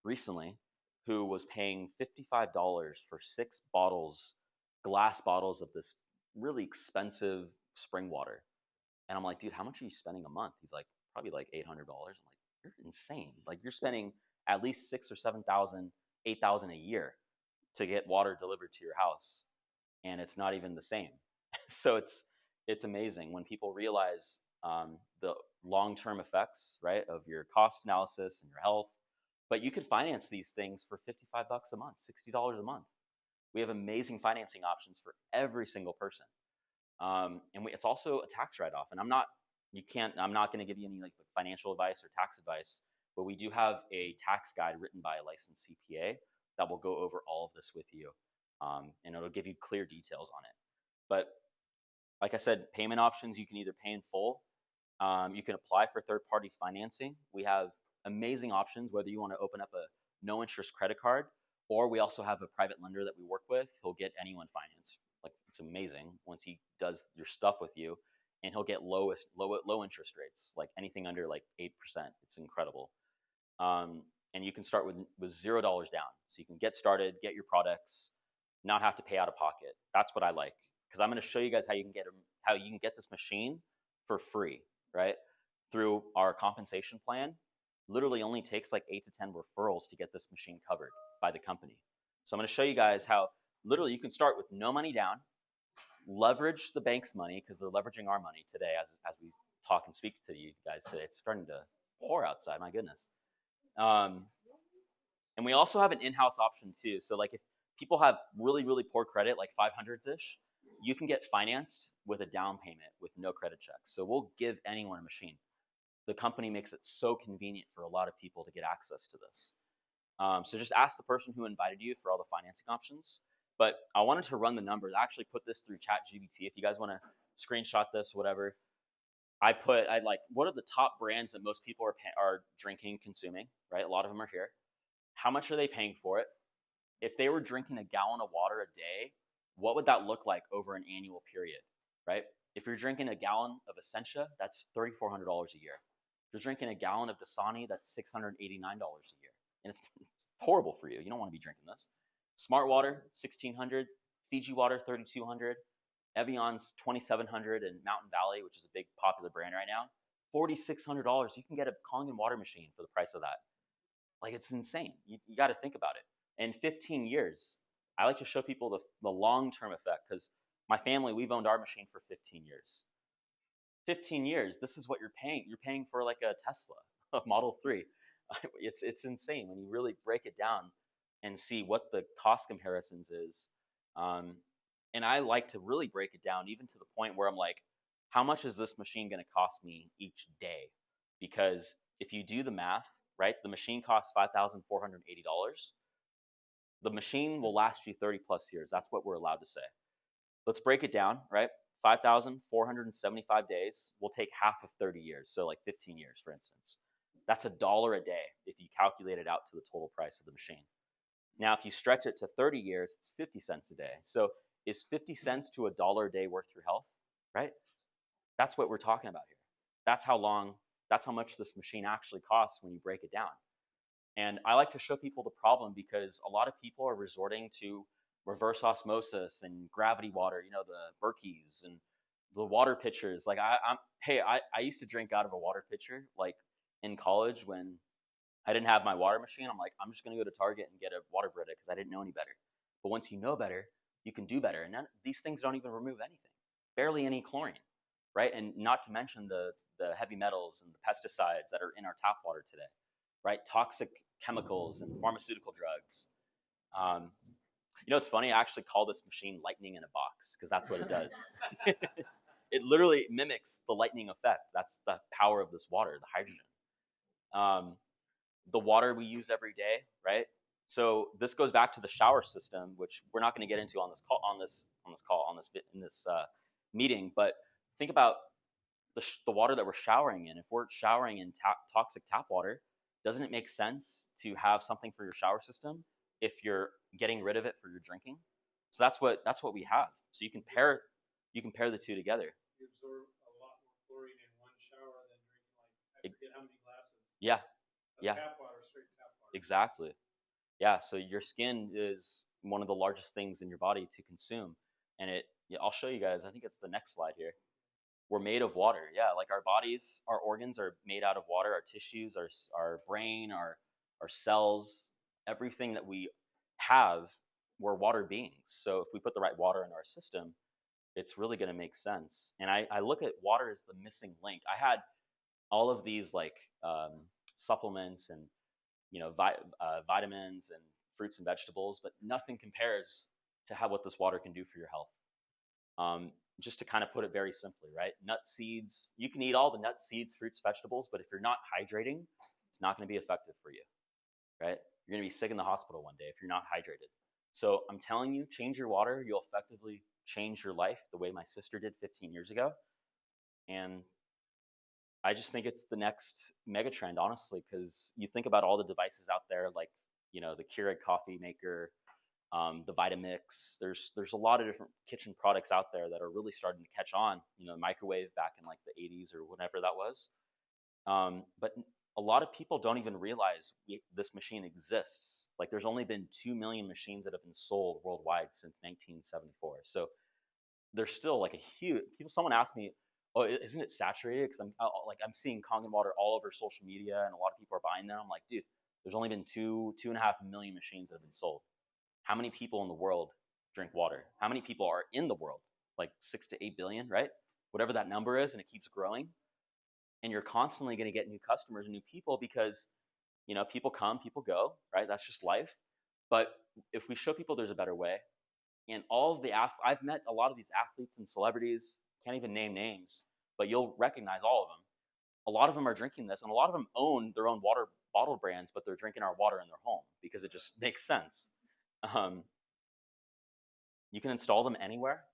recently who was paying $55 for 6 bottles, glass bottles of this really expensive spring water. And I'm like, dude, how much are you spending a month? He's like, probably like $800. I'm like, you're insane. Like, you're spending at least 6,000 or 7,000, 8,000 a year to get water delivered to your house, and it's not even the same. So it's amazing when people realize the long-term effects, right, of your cost analysis and your health. But you could finance these things for $55 a month, $60 a month. We have amazing financing options for every single person. It's also a tax write-off. And I'm not going to give you any like financial advice or tax advice, but we do have a tax guide written by a licensed CPA that will go over all of this with you. And it'll give you clear details on it. But like I said, payment options, you can either pay in full. You can apply for third-party financing. We have amazing options, whether you want to open up a no-interest credit card, or we also have a private lender that we work with. He'll get anyone financed. Like, it's amazing once he does your stuff with you, and he'll get low interest rates, like anything under like 8%. It's incredible. And you can start with $0 down, so you can get started, get your products, not have to pay out of pocket. That's what I like, because I'm going to show you guys how you can get this machine for free, right? Through our compensation plan. Literally only takes like 8 to 10 referrals to get this machine covered by the company. So I'm going to show you guys how literally you can start with no money down, leverage the bank's money, because they're leveraging our money today as we talk and speak to you guys today. It's starting to pour outside, my goodness. And we also have an in-house option too. So like if people have really, really poor credit, like 500s-ish, you can get financed with a down payment with no credit checks. So we'll give anyone a machine. The company makes it so convenient for a lot of people to get access to this. So just ask the person who invited you for all the financing options. But I wanted to run the numbers. I actually put this through ChatGPT. If you guys want to screenshot this, whatever, I like, what are the top brands that most people are drinking, consuming, right? A lot of them are here. How much are they paying for it? If they were drinking a gallon of water a day, what would that look like over an annual period, right? If you're drinking a gallon of Essentia, that's $3,400 a year. If you're drinking a gallon of Dasani, that's $689 a year. And it's horrible for you. You don't want to be drinking this. Smart Water, $1,600. Fiji Water, $3,200. Evian's $2,700, and Mountain Valley, which is a big popular brand right now, $4,600. You can get a Kangen water machine for the price of that. Like, it's insane. You got to think about it. In 15 years, I like to show people the long-term effect, because My family, we've owned our machine for 15 years. 15 years, this is what you're paying. You're paying for like a Tesla, a Model 3. It's insane when you really break it down and see what the cost comparisons is. Um, and I like to really break it down even to the point where I'm like, how much is this machine going to cost me each day? Because if you do the math, right, the machine costs $5,480. The machine will last you 30 plus years. That's what we're allowed to say. Let's break it down, right? 5,475 days will take half of 30 years, so like 15 years, for instance. That's $1 a day if you calculate it out to the total price of the machine. Now, if you stretch it to 30 years, it's 50 cents a day. So is 50 cents to $1 a day worth your health, right? That's what we're talking about here. That's how much this machine actually costs when you break it down. And I like to show people the problem because a lot of people are resorting to reverse osmosis and gravity water, the Berkeys and the water pitchers. Like I used to drink out of a water pitcher, like in college when I didn't have my water machine. I'm like, I'm just gonna go to Target and get a water Brita because I didn't know any better. But once you know better, you can do better. And these things don't even remove anything, barely any chlorine, right? And not to mention the heavy metals and the pesticides that are in our tap water today, right? Toxic chemicals and pharmaceutical drugs. Um, it's funny. I actually call this machine lightning in a box because that's what it does. It literally mimics the lightning effect. That's the power of this water, the hydrogen. The water we use every day, right? So this goes back to the shower system, which we're not going to get into on this meeting. But think about the water that we're showering in. If we're showering in toxic tap water, doesn't it make sense to have something for your shower system if you're getting rid of it for your drinking? So that's what we have. So you can pair the two together. You absorb a lot more chlorine in one shower than drinking I forget how many glasses. Yeah. Yeah. Tap water, straight tap water. Exactly. Yeah. So your skin is one of the largest things in your body to consume, and I'll show you guys. I think it's the next slide here. We're made of water. Yeah, like our bodies, our organs are made out of water. Our tissues, our brain, our cells, everything that we have, we're water beings. So if we put the right water in our system, it's really going to make sense. And I look at water as the missing link. I had all of these supplements and vitamins and fruits and vegetables, but nothing compares to what this water can do for your health. Just to kind of put it very simply, right? Nuts, seeds, you can eat all the nuts, seeds, fruits, vegetables, but if you're not hydrating, it's not going to be effective for you, right? You're going to be sick in the hospital one day if you're not hydrated. So I'm telling you, change your water. You'll effectively change your life the way my sister did 15 years ago. And I just think it's the next mega trend, honestly, because you think about all the devices out there, like, the Keurig coffee maker, the Vitamix. There's a lot of different kitchen products out there that are really starting to catch on. Microwave back in like the 80s or whatever that was. But a lot of people don't even realize this machine exists. Like there's only been 2 million machines that have been sold worldwide since 1974. So there's still like a huge. Someone asked me, "Oh, isn't it saturated?" Because I'm seeing Kangen water all over social media, and a lot of people are buying them. I'm like, dude, there's only been 2.5 million machines that have been sold. How many people in the world drink water? How many people are in the world? Like 6 to 8 billion, right? Whatever that number is, and it keeps growing. And you're constantly going to get new customers and new people because, people come, people go, right? That's just life. But if we show people there's a better way, and all of I've met a lot of these athletes and celebrities, can't even name names, but you'll recognize all of them. A lot of them are drinking this, and a lot of them own their own water bottle brands, but they're drinking our water in their home because it just makes sense. You can install them anywhere.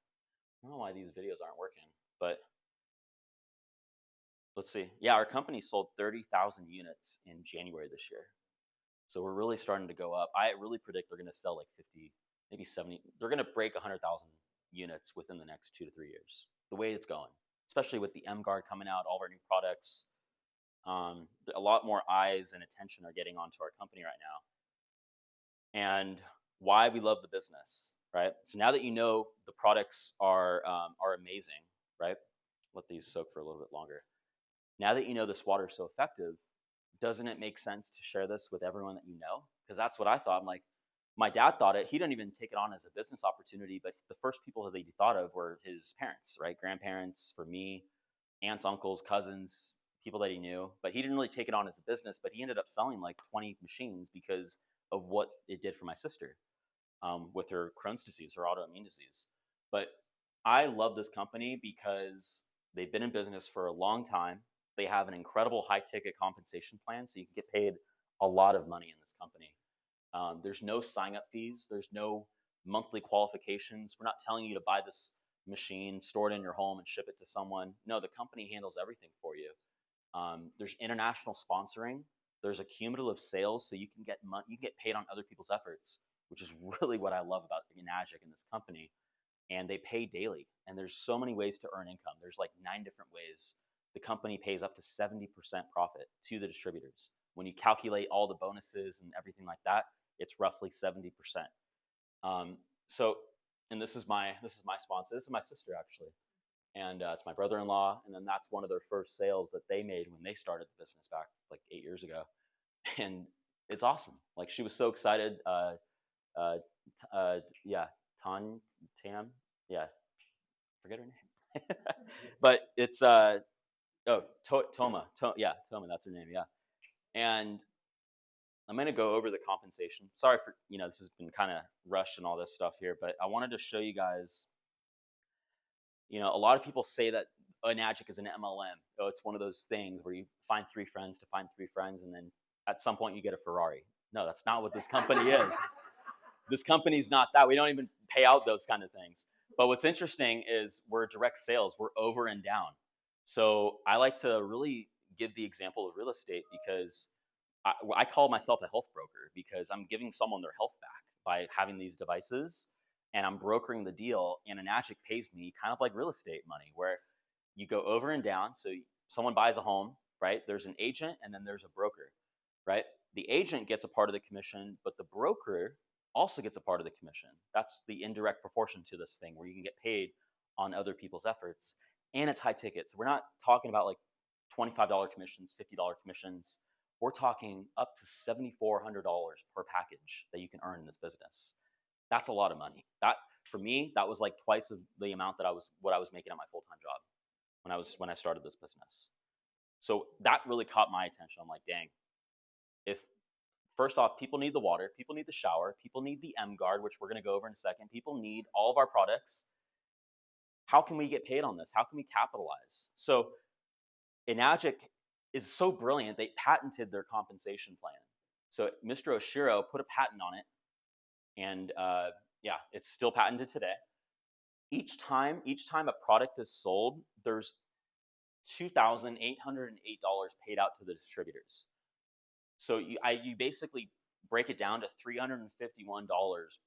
I don't know why these videos aren't working, but let's see. Yeah, our company sold 30,000 units in January this year. So we're really starting to go up. I really predict they're going to sell like 50, maybe 70. They're going to break 100,000 units within the next 2 to 3 years, the way it's going, especially with the M-Guard coming out, all of our new products. A lot more eyes and attention are getting onto our company right now. And why we love the business, right? So now that you know the products are amazing, right? Let these soak for a little bit longer. Now that you know this water is so effective, doesn't it make sense to share this with everyone that you know? Because that's what I thought. I'm like, My dad thought it. He didn't even take it on as a business opportunity, but the first people that he thought of were his parents, right? Grandparents, for me, aunts, uncles, cousins, people that he knew. But he didn't really take it on as a business. But he ended up selling like 20 machines because of what it did for my sister with her Crohn's disease, her autoimmune disease. But I love this company because they've been in business for a long time. They have an incredible high ticket compensation plan, so you can get paid a lot of money in this company. There's no sign up fees. There's no monthly qualifications. We're not telling you to buy this machine, store it in your home, and ship it to someone. No, the company handles everything for you. There's international sponsoring. There's a cumulative sales, so you can get paid on other people's efforts, which is really what I love about Enagic and this company. And they pay daily. And there's so many ways to earn income. There's like 9 different ways. The company pays up to 70% profit to the distributors. When you calculate all the bonuses and everything like that, it's roughly 70%. So, and this is my sponsor. This is my sister actually, and it's my brother-in-law. And then that's one of their first sales that they made when they started the business back like 8 years ago, and it's awesome. Like she was so excited. Yeah, Tam, yeah, forget her name, but it's Toma, that's her name, yeah. And I'm going to go over the compensation. Sorry for, this has been kind of rushed and all this stuff here, but I wanted to show you guys, a lot of people say that Enagic is an MLM. Oh, it's one of those things where you find 3 friends to find 3 friends, and then at some point you get a Ferrari. No, that's not what this company is. This company's not that. We don't even pay out those kind of things. But what's interesting is we're direct sales. We're over and down. So I like to really give the example of real estate because I call myself a health broker because I'm giving someone their health back by having these devices, and I'm brokering the deal, and Enagic pays me kind of like real estate money where you go over and down. So someone buys a home, right? There's an agent and then there's a broker, right? The agent gets a part of the commission, but the broker also gets a part of the commission. That's the indirect proportion to this thing where you can get paid on other people's efforts, and it's high ticket. So we're not talking about like $25 commissions, $50 commissions. We're talking up to $7,400 per package that you can earn in this business. That's a lot of money. That for me, that was like twice of the amount that I was making at my full-time job when I started this business. So that really caught my attention. I'm like, dang, if first off, people need the water, people need the shower, people need the M-Guard, which we're going to go over in a second. People need all of our products. How can we get paid on this? How can we capitalize? So Enagic is so brilliant, they patented their compensation plan. So Mr. Oshiro put a patent on it, and it's still patented today. Each time a product is sold, there's $2,808 paid out to the distributors. So you basically break it down to $351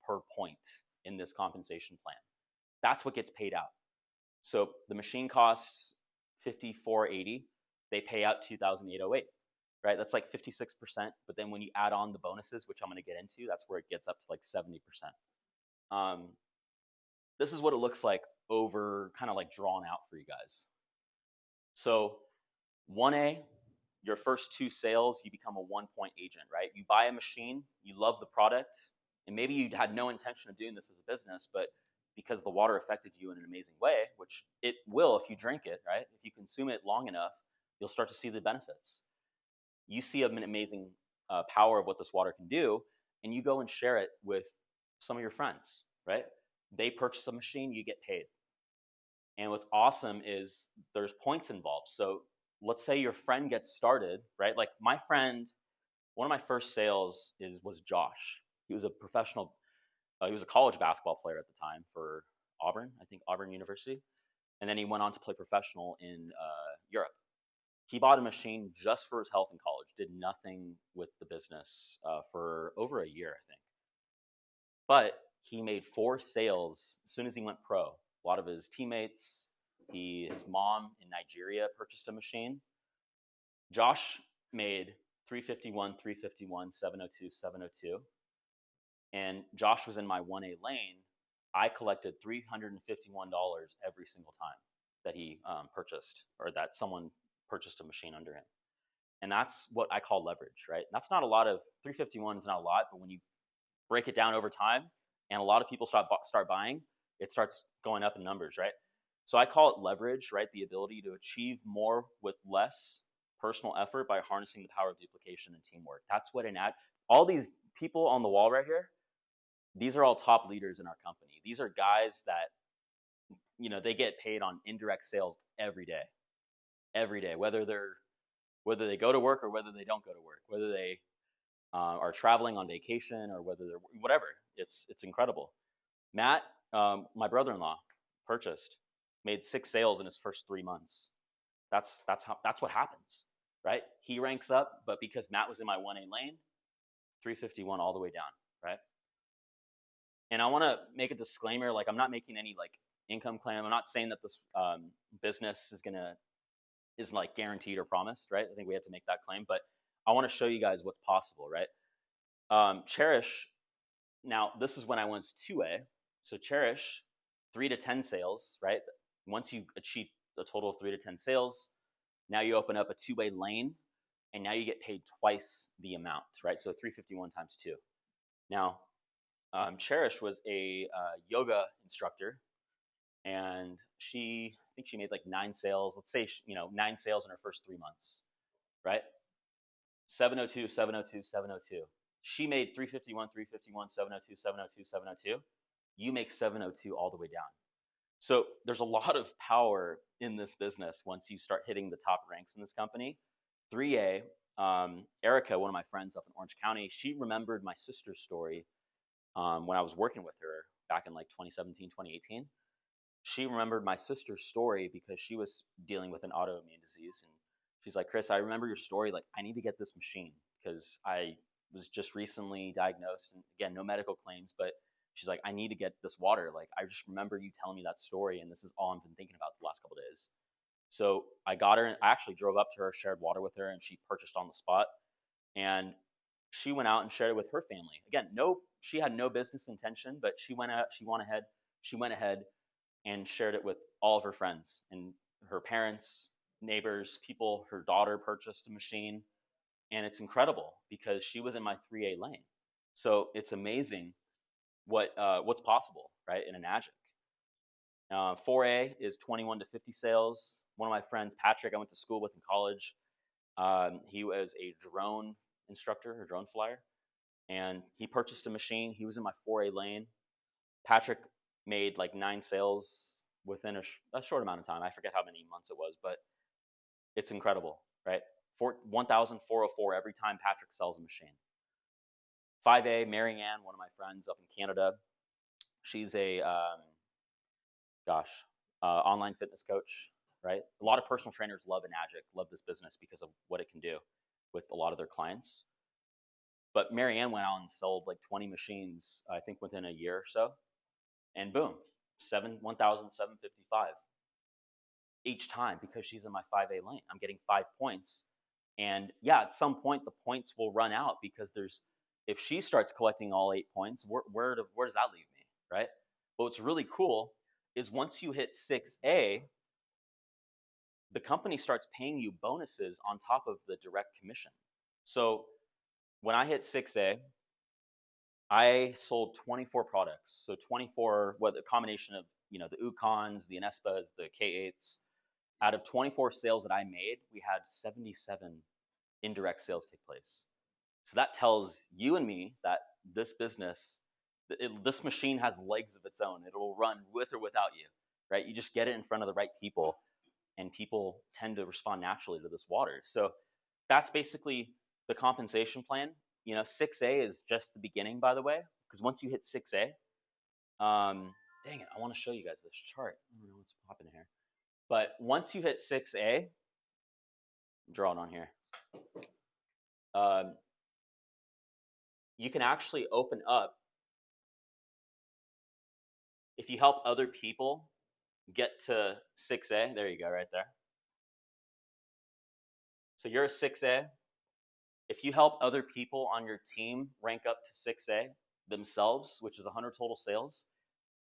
per point in this compensation plan. That's what gets paid out. So the machine costs $5,480. They pay out $2,808, right? That's like 56%. But then when you add on the bonuses, which I'm going to get into, that's where it gets up to like 70%. This is what it looks like over kind of like drawn out for you guys. So 1A, your first 2 sales, you become a 1-point agent, right? You buy a machine, you love the product, and maybe you had no intention of doing this as a business, but because the water affected you in an amazing way, which it will if you drink it, right? If you consume it long enough, you'll start to see the benefits. You see an amazing power of what this water can do, and you go and share it with some of your friends, right? They purchase a machine, you get paid. And what's awesome is there's points involved. So let's say your friend gets started, right? Like my friend, one of my first sales was Josh. He was a professional, he was a college basketball player at the time for Auburn, I think Auburn University. And then he went on to play professional in Europe. He bought a machine just for his health in college, did nothing with the business for over a year, I think. But he made 4 sales as soon as he went pro. A lot of his teammates, his mom in Nigeria purchased a machine. Josh made 351, 351, 702, 702. And Josh was in my 1A lane. I collected $351 every single time that he purchased, or that someone purchased a machine under him. And that's what I call leverage, right? That's not a lot of, 351 is not a lot, but when you break it down over time, and a lot of people start buying, it starts going up in numbers, right? So I call it leverage, right? The ability to achieve more with less personal effort by harnessing the power of duplication and teamwork. That's what all these people on the wall right here, these are all top leaders in our company. These are guys that, they get paid on indirect sales every day, whether they go to work or whether they don't go to work, whether they are traveling on vacation or whether they're whatever. It's incredible. Matt, my brother-in-law, made 6 sales in his first 3 months. That's what happens, right? He ranks up, but because Matt was in my 1A lane, 351 all the way down, right? And I want to make a disclaimer, like I'm not making any like income claim. I'm not saying that this business is like guaranteed or promised, right? I think we have to make that claim, but I want to show you guys what's possible, right? Cherish. Now this is when I was 2A. So Cherish, 3 to 10 sales, right? Once you achieve a total of 3 to 10 sales, now you open up a 2A lane, and now you get paid twice the amount, right? So 351 times 2. Now, Cherish was a yoga instructor, and I think she made like 9 sales. Let's say 9 sales in her first 3 months, right? 702, 702, 702. She made 351, 351, 702, 702, 702. You make 702 all the way down. So there's a lot of power in this business once you start hitting the top ranks in this company. 3A, Erica, one of my friends up in Orange County, she remembered my sister's story when I was working with her back in like 2017, 2018. She remembered my sister's story because she was dealing with an autoimmune disease. And she's like, Chris, I remember your story. Like, I need to get this machine because I was just recently diagnosed. And again, no medical claims, but she's like, I need to get this water. Like, I just remember you telling me that story, and this is all I've been thinking about the last couple of days. So I got her, and I actually drove up to her, shared water with her, and she purchased on the spot. And she went out and shared it with her family. Again, she had no business intention, but she went ahead and shared it with all of her friends and her parents, neighbors, people. Her daughter purchased a machine, and it's incredible because she was in my 3A lane. So it's amazing what's possible, right, in Enagic. 4A is 21 to 50 sales. One of my friends, Patrick, I went to school with in college. He was a drone instructor, or drone flyer, and he purchased a machine. He was in my 4A lane. Patrick made like 9 sales within a short amount of time. I forget how many months it was, but it's incredible, right? 1,404 every time Patrick sells a machine. 5A, Mary Ann, one of my friends up in Canada. She's a online fitness coach, right? A lot of personal trainers love Enagic, love this business because of what it can do with a lot of their clients. But Mary Ann went out and sold like 20 machines, I think within a year or so. And boom, 1,755 each time because she's in my 5A lane. I'm getting 5 points. And yeah, at some point the points will run out because if she starts collecting all 8 points, where does that leave me, right? But what's really cool is once you hit 6A, the company starts paying you bonuses on top of the direct commission. So when I hit 6A, I sold 24 products. So 24, a combination of the Ukons, the Anespas, the K8s. Out of 24 sales that I made, we had 77 indirect sales take place. So that tells you and me that this business, this machine has legs of its own. It will run with or without you, right? You just get it in front of the right people, and people tend to respond naturally to this water. So that's basically the compensation plan. 6A is just the beginning, by the way, because once you hit 6A, dang it, I want to show you guys this chart. I don't know what's popping here. But once you hit 6A, draw it on here. You can actually open up, if you help other people get to 6A, there you go, right there. So you're a 6A. If you help other people on your team rank up to 6A themselves, which is 100 total sales,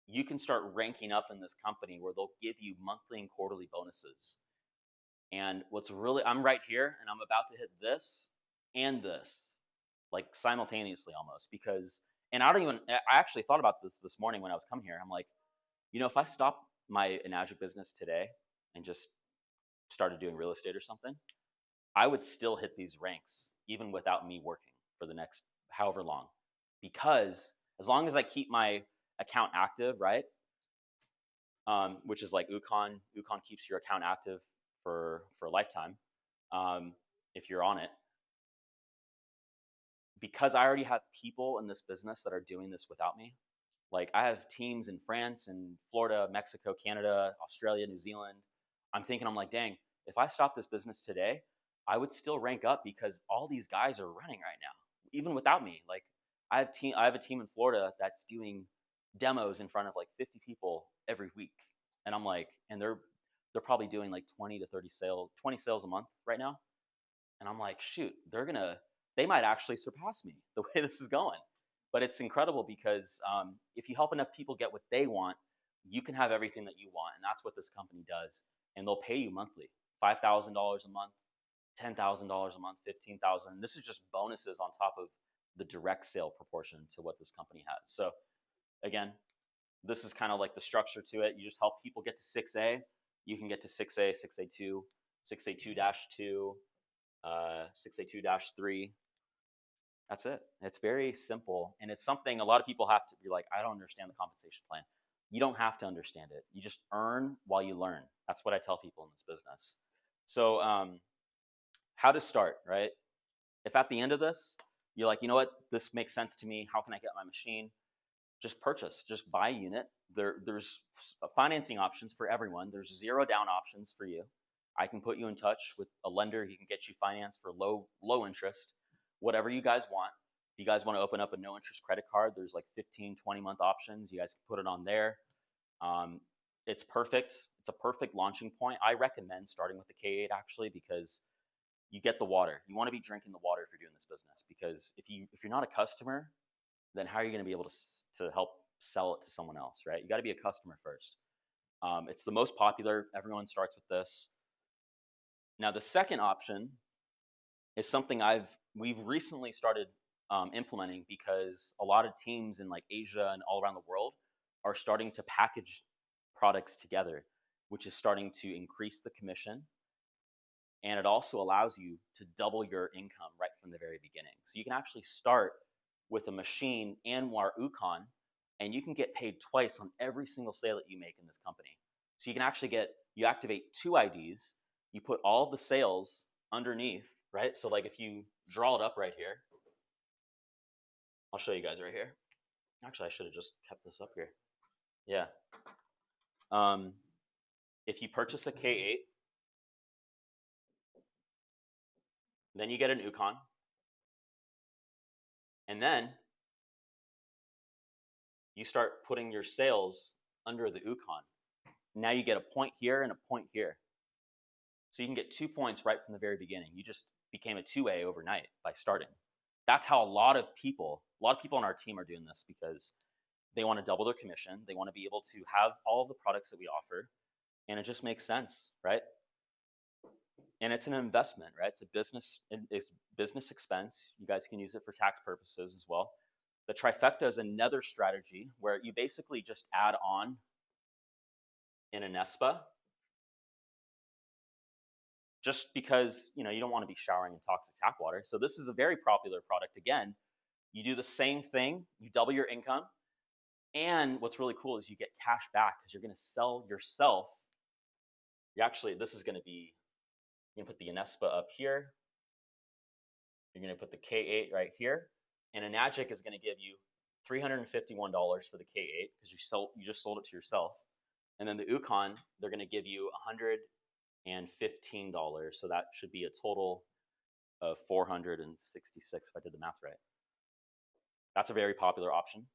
you can start ranking up in this company where they'll give you monthly and quarterly bonuses. And I'm right here, and I'm about to hit this and this, like simultaneously almost, because And I actually thought about this morning when I was coming here. I'm like, if I stop my Enagic business today and just started doing real estate or something, I would still hit these ranks even without me working for the next however long. Because as long as I keep my account active, right? Which is like Ukon. Ukon keeps your account active for a lifetime if you're on it. Because I already have people in this business that are doing this without me. Like I have teams in France and Florida, Mexico, Canada, Australia, New Zealand. I'm like, dang, if I stop this business today, I would still rank up because all these guys are running right now, even without me. Like I have a team in Florida that's doing demos in front of like 50 people every week. And I'm like, and they're probably doing like 20 sales a month right now. And I'm like, shoot, they might actually surpass me the way this is going. But it's incredible because if you help enough people get what they want, you can have everything that you want. And that's what this company does. And they'll pay you monthly, $5,000 a month, $10,000 a month, $15,000. This is just bonuses on top of the direct sale proportion to what this company has. So again, this is kind of like the structure to it. You just help people get to 6A. You can get to 6A, 6A2, 6A2-2, 6A2-3. That's it. It's very simple. And it's something a lot of people have to be like, I don't understand the compensation plan. You don't have to understand it. You just earn while you learn. That's what I tell people in this business. So how to start, right? If at the end of this, you're like, you know what, this makes sense to me. How can I get my machine? Just purchase, just buy a unit. There's financing options for everyone. There's 0 down options for you. I can put you in touch with a lender who can get you financed for low interest, whatever you guys want. If you guys want to open up a no interest credit card, there's like 15, 20-month options. You guys can put it on there. It's perfect. It's a perfect launching point. I recommend starting with the K8 actually because you get the water. You want to be drinking the water if you're doing this business because if you're not a customer, then how are you going to be able to help sell it to someone else, right? You got to be a customer first. It's the most popular. Everyone starts with this. Now, the second option is something we've recently started implementing because a lot of teams in like Asia and all around the world are starting to package products together, which is starting to increase the commission. And it also allows you to double your income right from the very beginning. So you can actually start with a machine and our Ukon, and you can get paid twice on every single sale that you make in this company. So you can actually you activate 2 IDs, you put all the sales underneath, right? So like if you draw it up right here, I'll show you guys right here. Actually, I should have just kept this up here. Yeah. If you purchase a K8, then you get an Ukon, and then you start putting your sales under the Ukon. Now you get a point here and a point here. So you can get 2 points right from the very beginning. You just became a 2A overnight by starting. That's how a lot of people on our team are doing this because they want to double their commission. They want to be able to have all the products that we offer, and it just makes sense, right? And it's an investment, right? It's business expense. You guys can use it for tax purposes as well. The trifecta is another strategy where you basically just add on in an Inespa just because you don't want to be showering in toxic tap water. So this is a very popular product. Again, you do the same thing, you double your income, and what's really cool is you get cash back because you're going to sell yourself. This is going to be, you're going to put the Inespa up here. You're going to put the K8 right here. And Enagic is going to give you $351 for the K8 because you just sold it to yourself. And then the Ukon, they're going to give you $115. So that should be a total of $466 if I did the math right. That's a very popular option.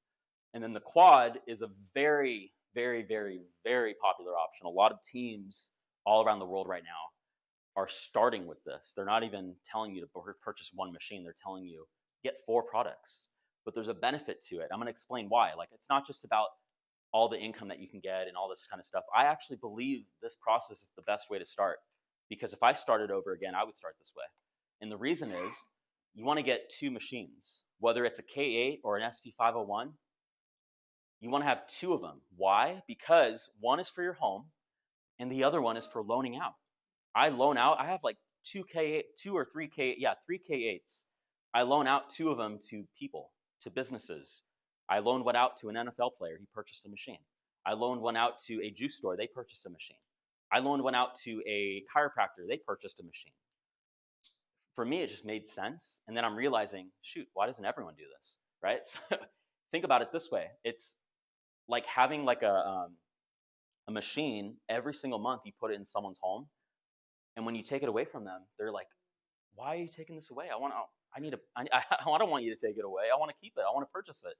And then the Quad is a very, very, very, very popular option. A lot of teams all around the world right now are starting with this. They're not even telling you to purchase one machine. They're telling you get 4 products. But there's a benefit to it. I'm going to explain why. Like, it's not just about all the income that you can get and all this kind of stuff. I actually believe this process is the best way to start because if I started over again, I would start this way. And the reason is you want to get 2 machines, whether it's a K8 or an ST501. You want to have 2 of them. Why? Because one is for your home and the other one is for loaning out. I loan out. I have like 2 or 3 K8s. I loan out 2 of them to people, to businesses. I loaned one out to an NFL player. He purchased a machine. I loaned one out to a juice store. They purchased a machine. I loaned one out to a chiropractor. They purchased a machine. For me, it just made sense. And then I'm realizing, shoot, why doesn't everyone do this, right? So think about it this way. It's like having like a machine every single month. You put it in someone's home, and when you take it away from them, they're like, "Why are you taking this away? I don't want you to take it away. I want to keep it. I want to purchase it."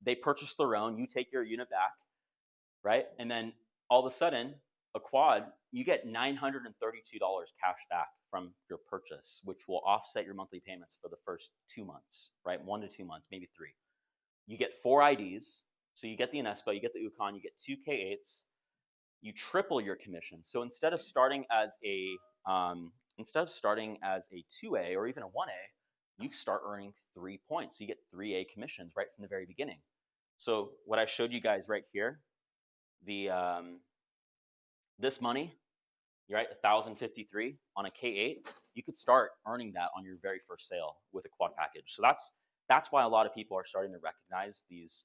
They purchase their own. You take your unit back, right? And then all of a sudden, a quad, you get $932 cash back from your purchase, which will offset your monthly payments for the first 2 months, right? 1 to 2 months, maybe 3. You get 4 IDs. So you get the Inespa, you get the Ukon, you get 2 K8s. You triple your commission. So instead of starting as a 2A or even a 1A, you start earning 3 points. So you get 3A commissions right from the very beginning. So what I showed you guys right here, the this money, right, 1,053 on a K8, you could start earning that on your very first sale with a quad package. So that's why a lot of people are starting to recognize these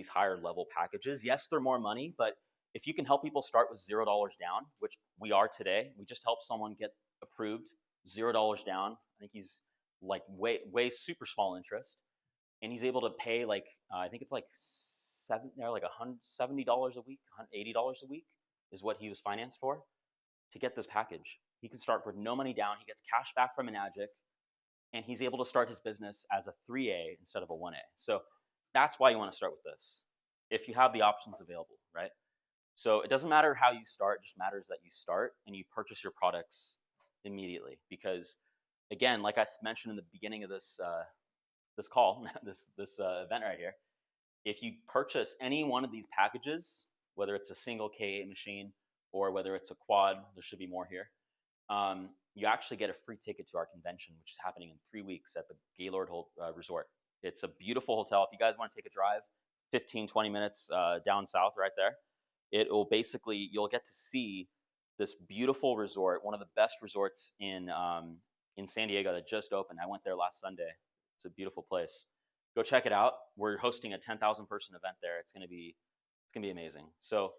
higher level packages. Yes, they're more money, but if you can help people start with $0 down, which we are today, we just helped someone get approved, $0 down. I think he's like way super small interest, and he's able to pay like I think it's like $170 a week, $80 a week is what he was financed for to get this package. He can start for no money down. He gets cash back from Enagic, and he's able to start his business as a 3A instead of a 1A. So that's why you want to start with this, if you have the options available, right? So it doesn't matter how you start, it just matters that you start and you purchase your products immediately. Because again, like I mentioned in the beginning of this call, this event right here, if you purchase any one of these packages, whether it's a single K8 machine or whether it's a quad, there should be more here, you actually get a free ticket to our convention, which is happening in 3 weeks at the Gaylord Resort. It's a beautiful hotel. If you guys want to take a drive, 15, 20 minutes down south right there, you'll get to see this beautiful resort, one of the best resorts in San Diego that just opened. I went there last Sunday. It's a beautiful place. Go check it out. We're hosting a 10,000 person event there. It's gonna be amazing. So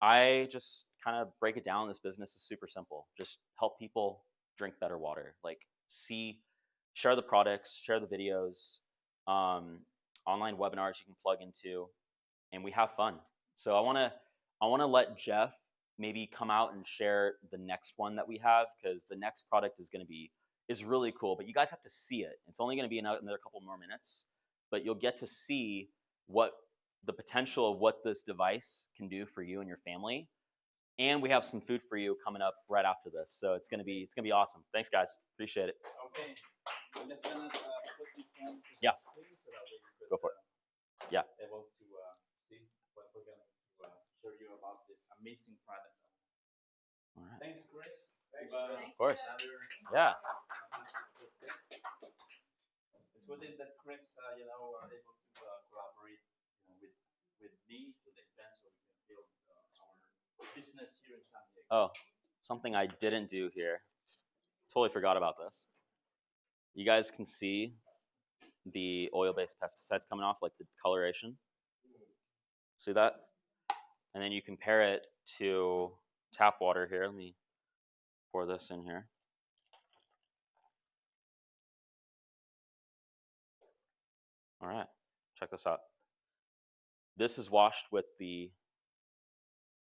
I just kind of break it down. This business is super simple. Just help people drink better water. Like share the products, share the videos, online webinars you can plug into, and we have fun. So I want to let Jeff maybe come out and share the next one that we have, because the next product is really cool, but you guys have to see it. It's only going to be another couple more minutes, but you'll get to see what the potential of what this device can do for you and your family. And we have some food for you coming up right after this, so it's gonna be awesome. Thanks, guys. Appreciate it. Okay. I'm just gonna put this one to Yeah. the screen so that way you could, Go for it. Yeah. able to see what we're going to show you about this amazing product. All right. Thanks, Chris. Of course. Yeah. It's good that Chris, are able to collaborate, with me to the event so we can build our business here in San Diego. Oh, something I didn't do here. Totally forgot about this. You guys can see the oil-based pesticides coming off, like the coloration. See that? And then you compare it to tap water here. Let me pour this in here. All right, check this out. This is washed with the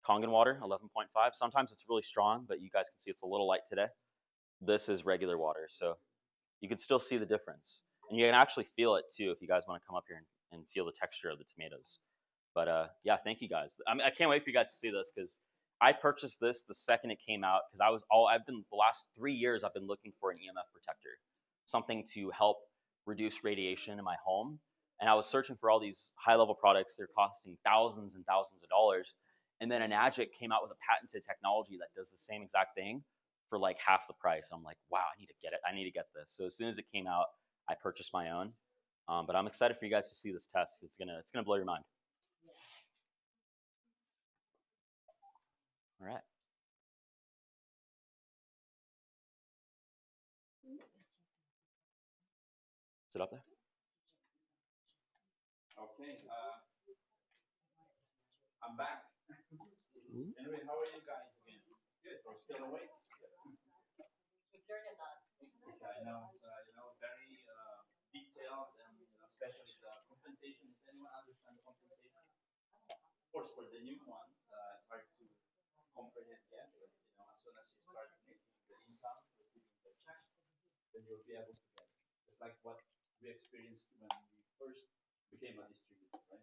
Kangen water, 11.5. Sometimes it's really strong, but you guys can see it's a little light today. This is regular water, so you can still see the difference. And you can actually feel it too if you guys want to come up here and feel the texture of the tomatoes. But yeah, thank you guys. I can't wait for you guys to see this, because I purchased this the second it came out, because the last 3 years I've been looking for an EMF protector, something to help reduce radiation in my home. And I was searching for all these high-level products. They're costing thousands and thousands of dollars. And then Enagic came out with a patented technology that does the same exact thing for like half the price. I'm like, wow, I need to get it. I need to get this. So as soon as it came out, I purchased my own. But I'm excited for you guys to see this test. It's gonna blow your mind. All right. Is it up there? Okay, I'm back. Anyway, how are you guys again? Good. So still awake? Okay, I know it's very detailed and especially the compensation. Does anyone understand the compensation? Of course, for the new ones, it's hard to comprehend yet. But as soon as you start making the income, receiving the checks, then you'll be able to get it. Just like what we experienced when we first became a distributor, right?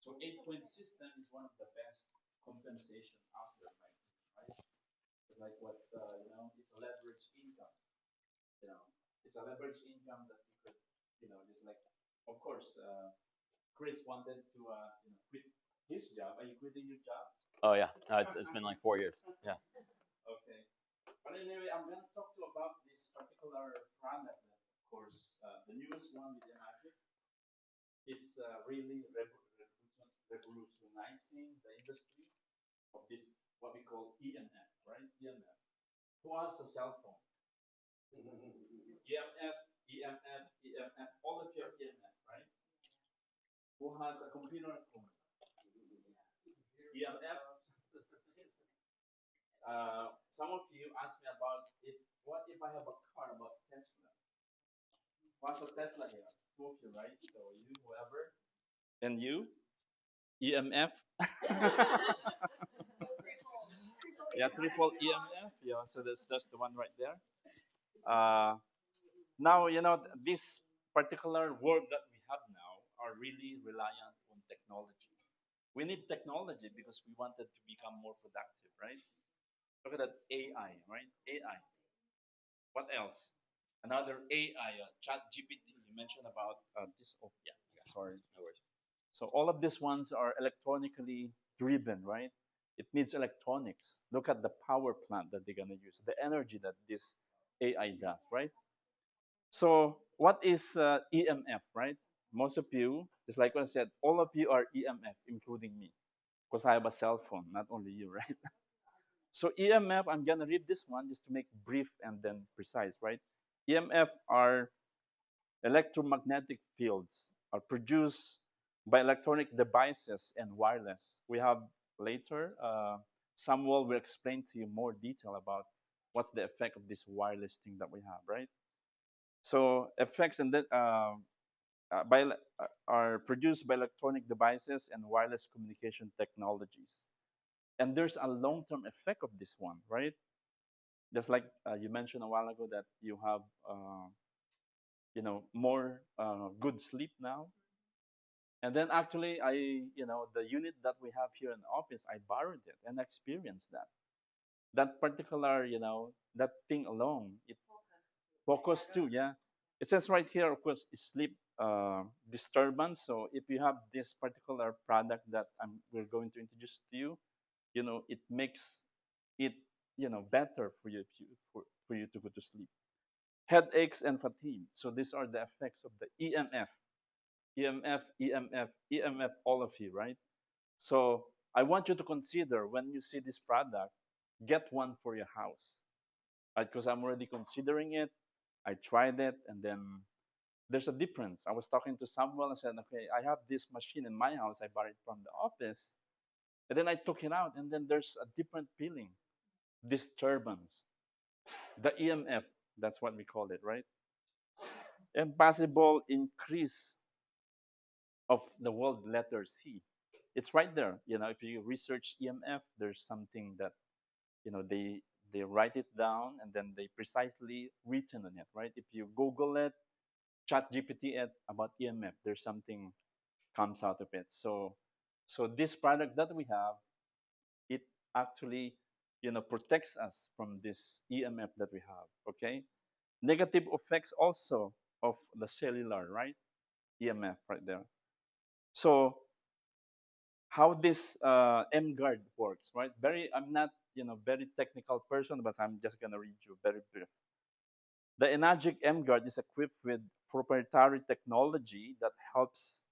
So 8-point system is one of the best compensation out there, right? It's like what it's a leverage income. You know, it's a leverage income that you could, just like, of course, Chris wanted to, quit his job. Are you quitting your job? Oh yeah, it's been like 4 years. Yeah. Okay. But anyway, I'm gonna talk to you about this particular product that, of course, the newest one with Magic. It's really revolutionizing the industry of this what we call EMF, right? EMF. Who has a cell phone? EMF, EMF, EMF. All of you have EMF, right? Who has a computer at home? EMF. Some of you asked me about if what if I have a car about Tesla? What's a Tesla here? Two of you, right? So you, whoever. And you? EMF? Yeah, triple EMF. Yeah, so that's the one right there. Now this particular world that we have now are really reliant on technology. We need technology because we wanted to become more productive, right? Look at that AI, right? AI. What else? Another AI, Chat GPT. You mentioned about this. Oh, yeah, yeah. Sorry, no worries. So all of these ones are electronically driven, right? It needs electronics. Look at the power plant that they're gonna use, the energy that this AI does, right? So what is EMF, right? Most of you, just like what I said, all of you are EMF, including me, because I have a cell phone, not only you, right? So EMF, I'm gonna read this one just to make it brief and then precise, right? EMF are electromagnetic fields are produced by electronic devices and wireless. We have later, Samuel will explain to you more detail about what's the effect of this wireless thing that we have, right? So effects and that are produced by electronic devices and wireless communication technologies. And there's a long-term effect of this one, right? Just like you mentioned a while ago that you have, more good sleep now. And then actually, the unit that we have here in the office, I borrowed it and experienced that. That particular, that thing alone, it focus too, yeah. It says right here, of course, sleep disturbance. So if you have this particular product that we're going to introduce to you, it makes it, better for you for you to go to sleep. Headaches and fatigue. So these are the effects of the EMF, EMF, EMF, EMF, all of you, right? So I want you to consider when you see this product, get one for your house, right? Because I'm already considering it. I tried it, and then there's a difference. I was talking to Samuel and said, okay, I have this machine in my house. I bought it from the office. And then I took it out, and then there's a different feeling, disturbance. The EMF, that's what we call it, right? And possible increase of the word letter C. It's right there. If you research EMF, there's something that they write it down and then they precisely written on it, right? If you Google it, Chat GPT it about EMF, there's something comes out of it. So this product that we have, it actually protects us from this EMF that we have. Okay, negative effects also of the cellular, right? EMF right there. So how this M guard works, right? I'm not very technical person, but I'm just gonna read you very brief. The Enagic M-Guard is equipped with proprietary technology that helps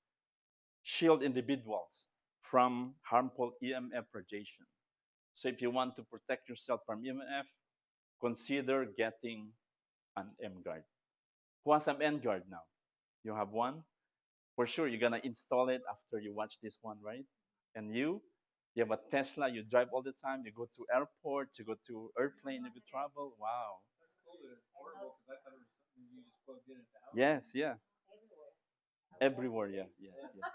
shield individuals from harmful EMF radiation. So if you want to protect yourself from EMF, consider getting an M-Guard. Who has an M-Guard now? You have one? For sure, you're gonna install it after you watch this one, right? And you have a Tesla, you drive all the time, you go to airports, you go to airplane, you go travel. Wow. That's cool that it's portable because I thought it was something you just plugged in at the house. Yes, yeah. Everywhere, yeah, yeah, yeah.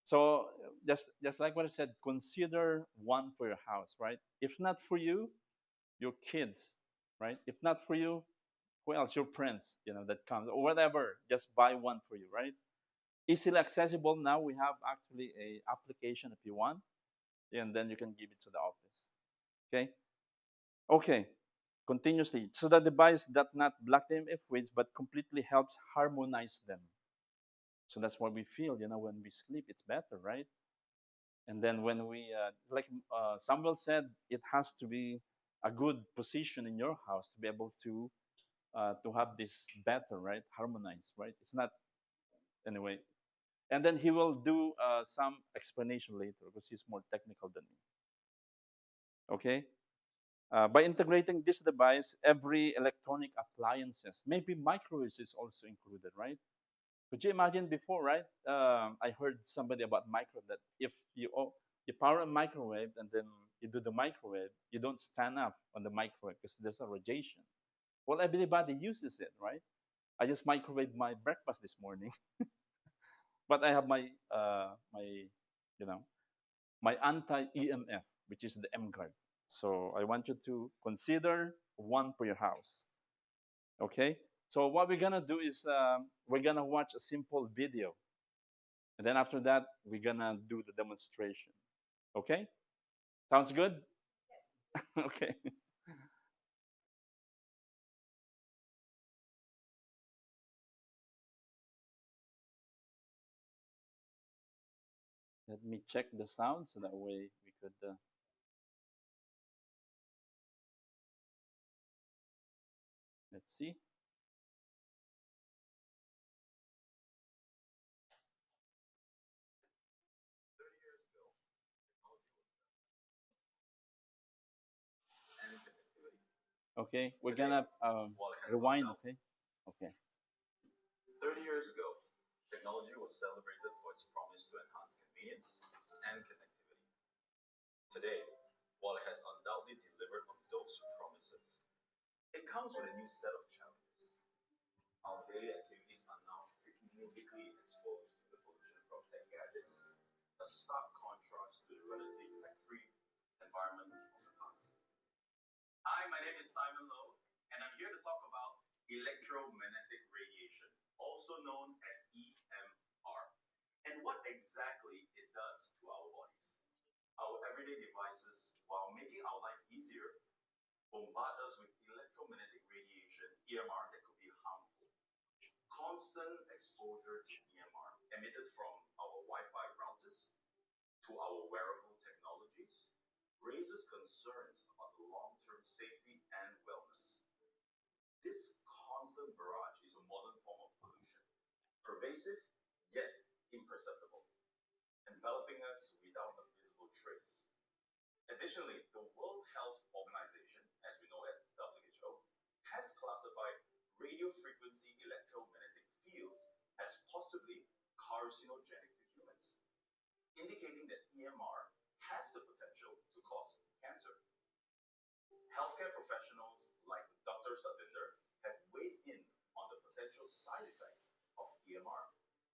So just like what I said, consider one for your house, right? If not for you, your kids, right? If not for you, who else? Your friends, that comes or whatever. Just buy one for you, right? Easily accessible now. We have actually a application if you want, and then you can give it to the office. Okay. Okay. Continuously. So the device does not block the EMF waves, but completely helps harmonize them. So that's what we feel, when we sleep, it's better, right? And then when we, like Samuel said, it has to be a good position in your house to be able to have this better, right? Harmonize, right? It's not anyway. And then he will do some explanation later because he's more technical than me. Okay. By integrating this device, every electronic appliances, maybe microwaves is also included, right? Could you imagine before, right? I heard somebody about microwave that if you power a microwave and then you do the microwave, you don't stand up on the microwave because there's a radiation. Well, everybody uses it, right? I just microwaved my breakfast this morning, but I have you know, my anti-EMF, which is the M guard. So I want you to consider one for your house. Okay. So what we're gonna do is we're gonna watch a simple video, and then after that we're gonna do the demonstration. Okay. Sounds good. Okay. Let me check the sound so that way we could. Let's see. Okay. We're gonna rewind. Okay. Okay. 30 years ago, technology was celebrated for its promise to enhance convenience and connectivity. Today, while it has undoubtedly delivered on those promises, it comes with a new set of challenges. Our daily activities are now significantly exposed to the pollution from tech gadgets, a stark contrast to the relatively tech-free environment of the past. Hi, my name is Simon Lowe, and I'm here to talk about electromagnetic radiation, also known as EMR, and what exactly it does to our bodies. Our everyday devices, while making our life easier, bombard us with electromagnetic radiation, EMR, that could be harmful. Constant exposure to EMR emitted from our Wi-Fi routers to our wearable technologies raises concerns about the long-term safety and wellness. This constant barrage is a modern form of pollution, pervasive yet imperceptible, enveloping us without a visible trace. Additionally, the World Health Organization, as we know as WHO, has classified radio frequency electromagnetic fields as possibly carcinogenic to humans, indicating that EMR has the potential to cause cancer. Healthcare professionals like Dr. Savinder have weighed in on the potential side effects of EMR,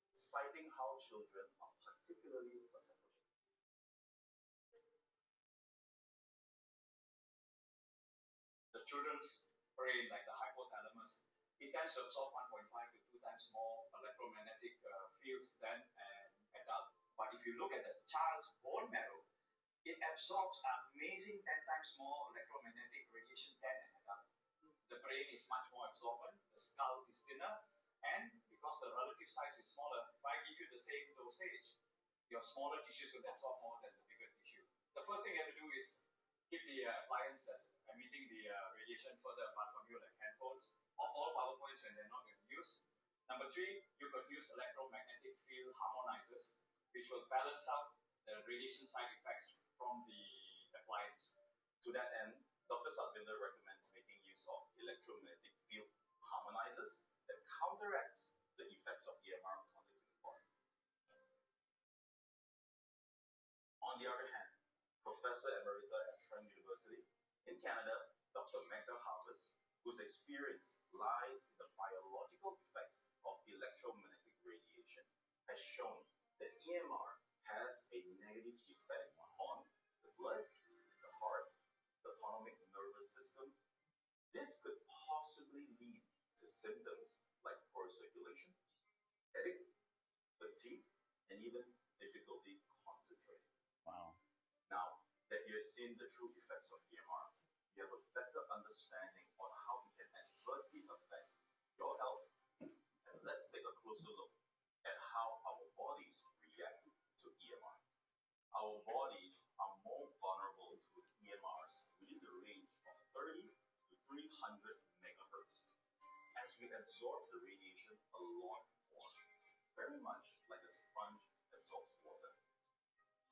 citing how children are particularly susceptible. The children's brain, like the hypothalamus, it tends to absorb 1.5 to 2 times more electromagnetic fields than an adult. But if you look at the child's bone marrow, it absorbs an amazing 10 times more electromagnetic radiation than an adult. The brain is much more absorbent, the skull is thinner, and because the relative size is smaller, if I give you the same dosage, your smaller tissues will absorb more than the bigger tissue. The first thing you have to do is keep the appliance that's emitting the radiation further apart from you, like handphones, or follow power points when they're not in use. Number three, you could use electromagnetic field harmonizers, which will balance out the radiation side effects from the appliance. To that end, Dr. Satvinder recommends making use of electromagnetic field harmonizers that counteracts the effects of EMR on the human body. On the other hand, Professor Emerita at Trent University in Canada, Dr. Magda Harvest, whose experience lies in the biological effects of electromagnetic radiation, has shown that EMR has a negative effect on the blood, the heart, the autonomic nervous system. This could possibly lead to symptoms like poor circulation, headache, fatigue, and even difficulty concentrating. Wow. Now that you have seen the true effects of EMR, you have a better understanding on how it can adversely affect your health. And let's take a closer look at how our bodies react to EMR. Our bodies are more vulnerable to EMRs within the range of 30 to 300 megahertz, as we absorb the radiation a lot more, very much like a sponge absorbs water.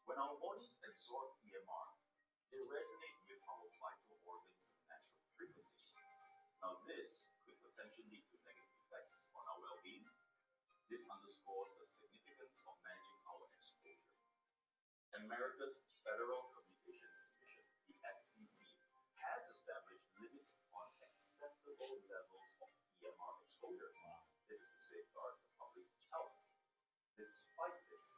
When our bodies absorb EMR, they resonate with our vital organs' natural frequencies. Now, this could potentially lead to negative effects on our well-being. This underscores the significance of managing our exposure. America's Federal Communication Commission, the FCC, has established limits on acceptable levels of EMR exposure. Wow. This is to safeguard the public health. Despite this,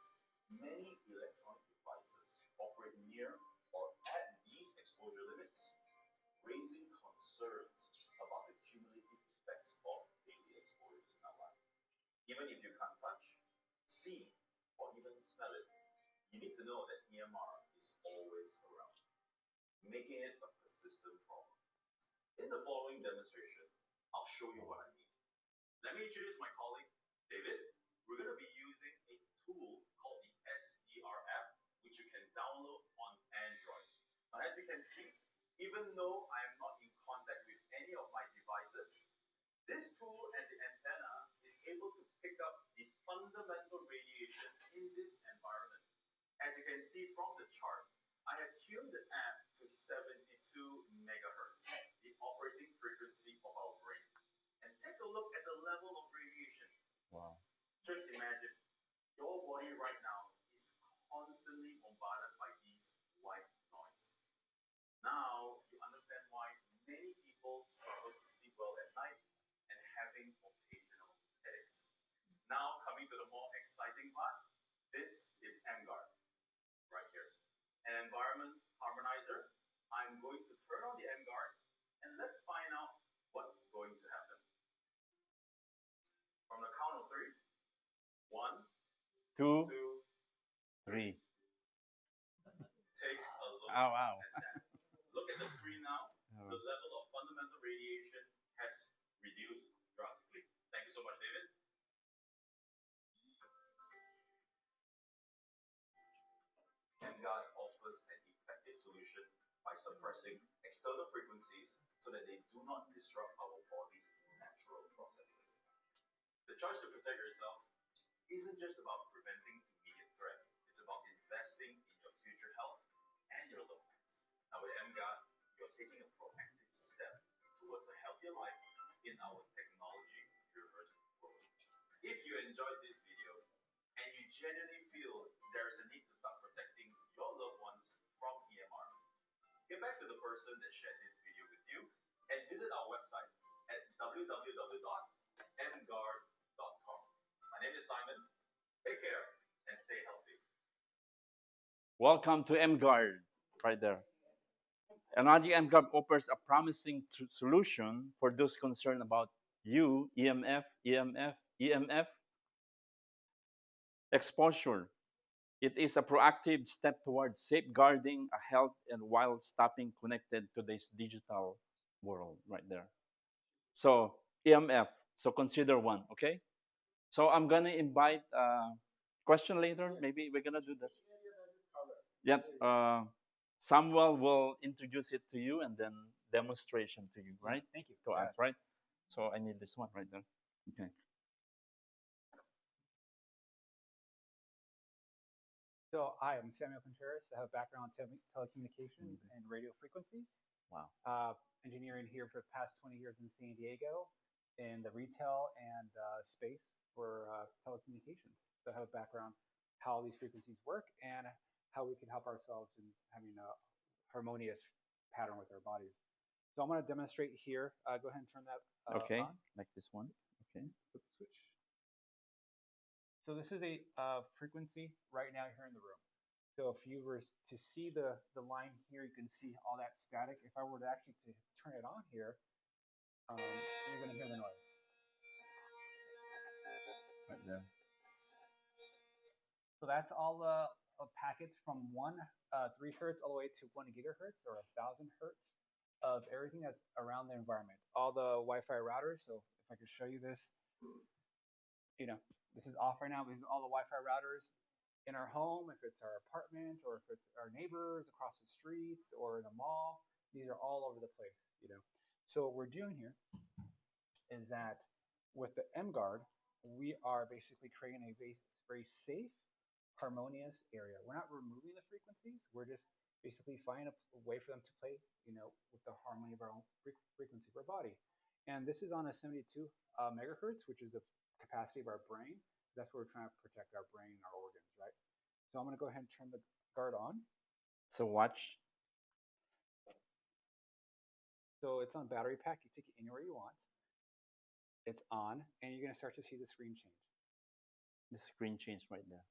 many electronic devices operate near or at these exposure limits, raising concerns about the cumulative effects of daily exposures in our life. Even if you can't touch, see, or even smell it, you need to know that EMR is always around, making it a persistent problem. In the following demonstration, I'll show you what I mean. Let me introduce my colleague, David. We're going to be using a tool called the SDR app, which you can download on Android. Now, as you can see, even though I am not in contact with any of my devices, this tool and the antenna is able to pick up the fundamental radiation in this environment. As you can see from the chart, I have tuned the app to 72 megahertz, the operating frequency of our brain. And take a look at the level of radiation. Wow. Just imagine, your body right now is constantly bombarded by these white noise. Now, you understand why many people struggle to sleep well at night and having occasional headaches. Now, coming to the more exciting part, this is MGuard, right here. An environment harmonizer. I'm going to turn on the MGuard, and let's find out what's going to happen. From the count of three, 1, 2, 2, 3. take a look Oh, wow. at that. Look at the screen now. Oh. The level of fundamental radiation has reduced drastically. Thank you so much, David. MGuard offers an effective solution by suppressing external frequencies so that they do not disrupt our body's natural processes. The choice to protect yourself isn't just about preventing immediate threat. It's about investing in your future health and your loved ones. Now with MGuard, you're taking a proactive step towards a healthier life in our technology-driven world. If you enjoyed this video and you genuinely feel there is a need to start protecting your loved ones from EMR, get back to the person that shared this video with you and visit our website at www.mguard.com. My name is Simon. Take care and stay healthy. Welcome to MGuard, right there. Anadi MGuard offers a promising solution for those concerned about EMF exposure. It is a proactive step towards safeguarding a health and while stopping connected to this digital world right there. So EMF. So consider one, okay? So I'm gonna invite question later. Maybe we're gonna do that. Yeah. Samuel will introduce it to you and then demonstration to you, right? Thank you. To us, Yes. right? So I need this one right there. Okay. So hi, I'm Samuel Contreras. I have a background in telecommunications and radio frequencies. Wow. Engineering here for the past 20 years in San Diego in the retail and space for telecommunications. So I have a background how these frequencies work and how we can help ourselves in having a harmonious pattern with our bodies. So I'm going to demonstrate here. Go ahead and turn that Okay. on. Like this one. Okay. Flip the switch. So this is a frequency right now here in the room. So if you were to see the line here, you can see all that static. If I were to actually to turn it on here, you're going to hear the noise. Right there. So that's all the packets from 3 hertz all the way to 1 gigahertz or 1,000 hertz of everything that's around the environment. All the Wi-Fi routers. So if I could show you this, this is off right now. These are all the Wi-Fi routers in our home, if it's our apartment or if it's our neighbors across the streets or in a mall. These are all over the place. So what we're doing here is that with the MGuard, we are basically creating a very safe, harmonious area. We're not removing the frequencies. We're just basically finding a way for them to play, with the harmony of our own frequency of our body. And this is on a 72 megahertz, which is the capacity of our brain. That's where we're trying to protect our brain and our organs, right? So I'm going to go ahead and turn the guard on. So watch. So it's on battery pack. You take it anywhere you want. It's on, and you're going to start to see the screen change. The screen changed right there.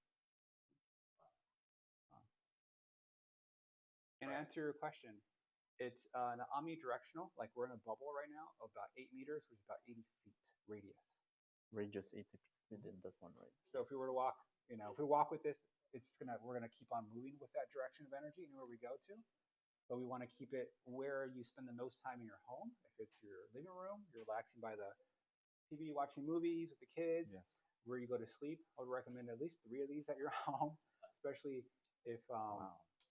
And to answer your question, it's an omnidirectional, like we're in a bubble right now, of about 8 meters, which is about 80 feet radius. Radius 80 feet in that one, right? So if we were to walk, if we walk with this, we're gonna keep on moving with that direction of energy anywhere we go to. But we want to keep it where you spend the most time in your home. If it's your living room, you're relaxing by the TV, watching movies with the kids. Yes. Where you go to sleep, I would recommend at least 3 of these at your home, especially if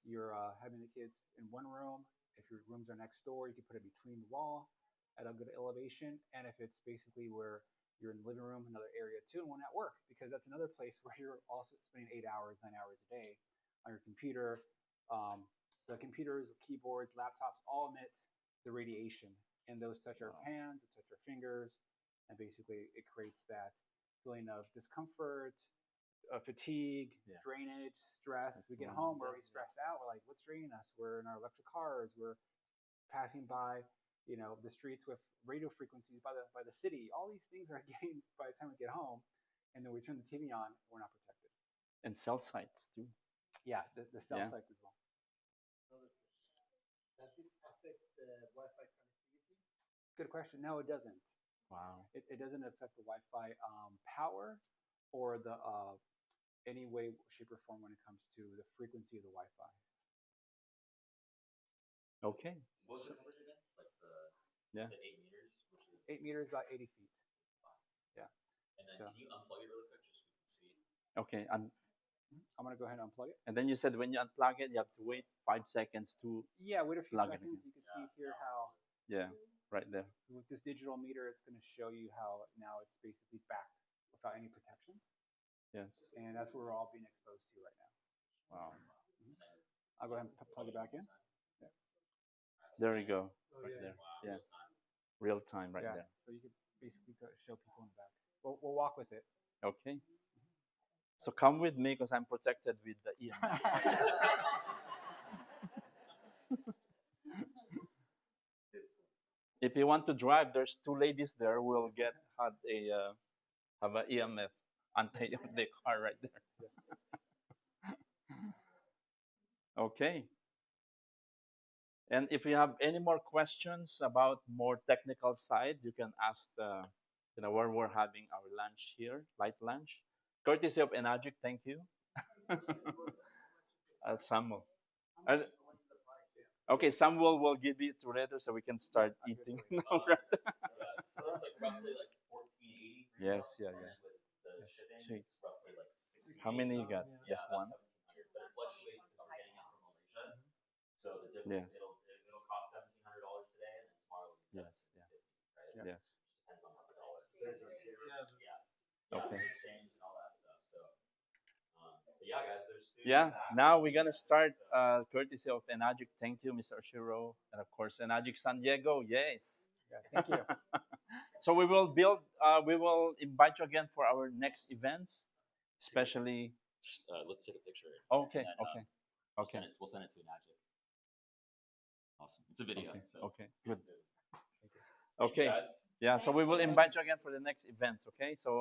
you're having the kids in one room. If your rooms are next door, you can put it between the wall at a good elevation. And if it's basically where you're in the living room, another area too, and one at work, because that's another place where you're also spending 8 hours, 9 hours a day on your computer. The computers, keyboards, laptops all emit the radiation, and those touch our hands, touch our fingers, and basically it creates that feeling of discomfort, fatigue, drainage, stress. We get home, we're already stressed out. We're like, what's draining us? We're in our electric cars. We're passing by, the streets with radio frequencies by the city. All these things are getting by the time we get home, and then we turn the TV on, we're not protected. And cell sites too. Yeah, the cell sites as well. Does it affect the Wi-Fi connectivity? Good question. No, it doesn't. Wow. It doesn't affect the Wi-Fi power or the any way, shape, or form when it comes to the frequency of the Wi-Fi. Okay. What was the number again? Like Yeah. 8 meters? Which is... 8 meters, about 80 feet. Yeah. And then So, can you unplug it really quick just so we can see? Okay. I'm going to go ahead and unplug it. And then you said when you unplug it, you have to wait 5 seconds to. Yeah, wait a few plug it seconds. again. You can see here how Right there. with this digital meter, it's going to show you how now it's basically back without any protection. Yes. And that's what we're all being exposed to right now. Wow. I'll go ahead and plug it back in. Yeah. There you go. Oh, Right yeah. there. Yeah. Real time right Yeah. there. So you could basically show people in the back. We'll walk with it. Okay. So come with me because I'm protected with the EMF. If you want to drive, there's 2 ladies there who will have an EMF anti on the car right there. Okay. And if you have any more questions about more technical side, you can ask where we're having our lunch here, light lunch, courtesy of Enagic. Thank you. Samuel. Okay, Samuel will give it to later so we can start eating. So it's like roughly like 1480. Yes, yeah. And then with the shipping, Sweet. it's roughly like 60. How many you got? Yeah, Just about one? 1700. But it fluctuates because we're getting it from Malaysia. So the difference, Yes. it'll cost $1,700 today, and then tomorrow it'll be Yes. 1,750, right? Yeah. Yes. Depends on how the dollar. There's our chair. Yeah. Okay. For exchange and all that stuff. So, but yeah, guys, there's food Yeah. back. Now we're gonna start, So, courtesy of Enagic. Thank you, Mr. Oshiro, and of course Enagic San Diego. Yes. Yeah, thank you. So we will build. We will invite you again for our next events, especially. let's take a picture. Okay. And then, Okay. We'll Okay. send it to Magic. Awesome. It's a video. Okay. So Okay. it's Good. Thank you, Okay. guys. Yeah. So we will invite you again for the next events. Okay. So.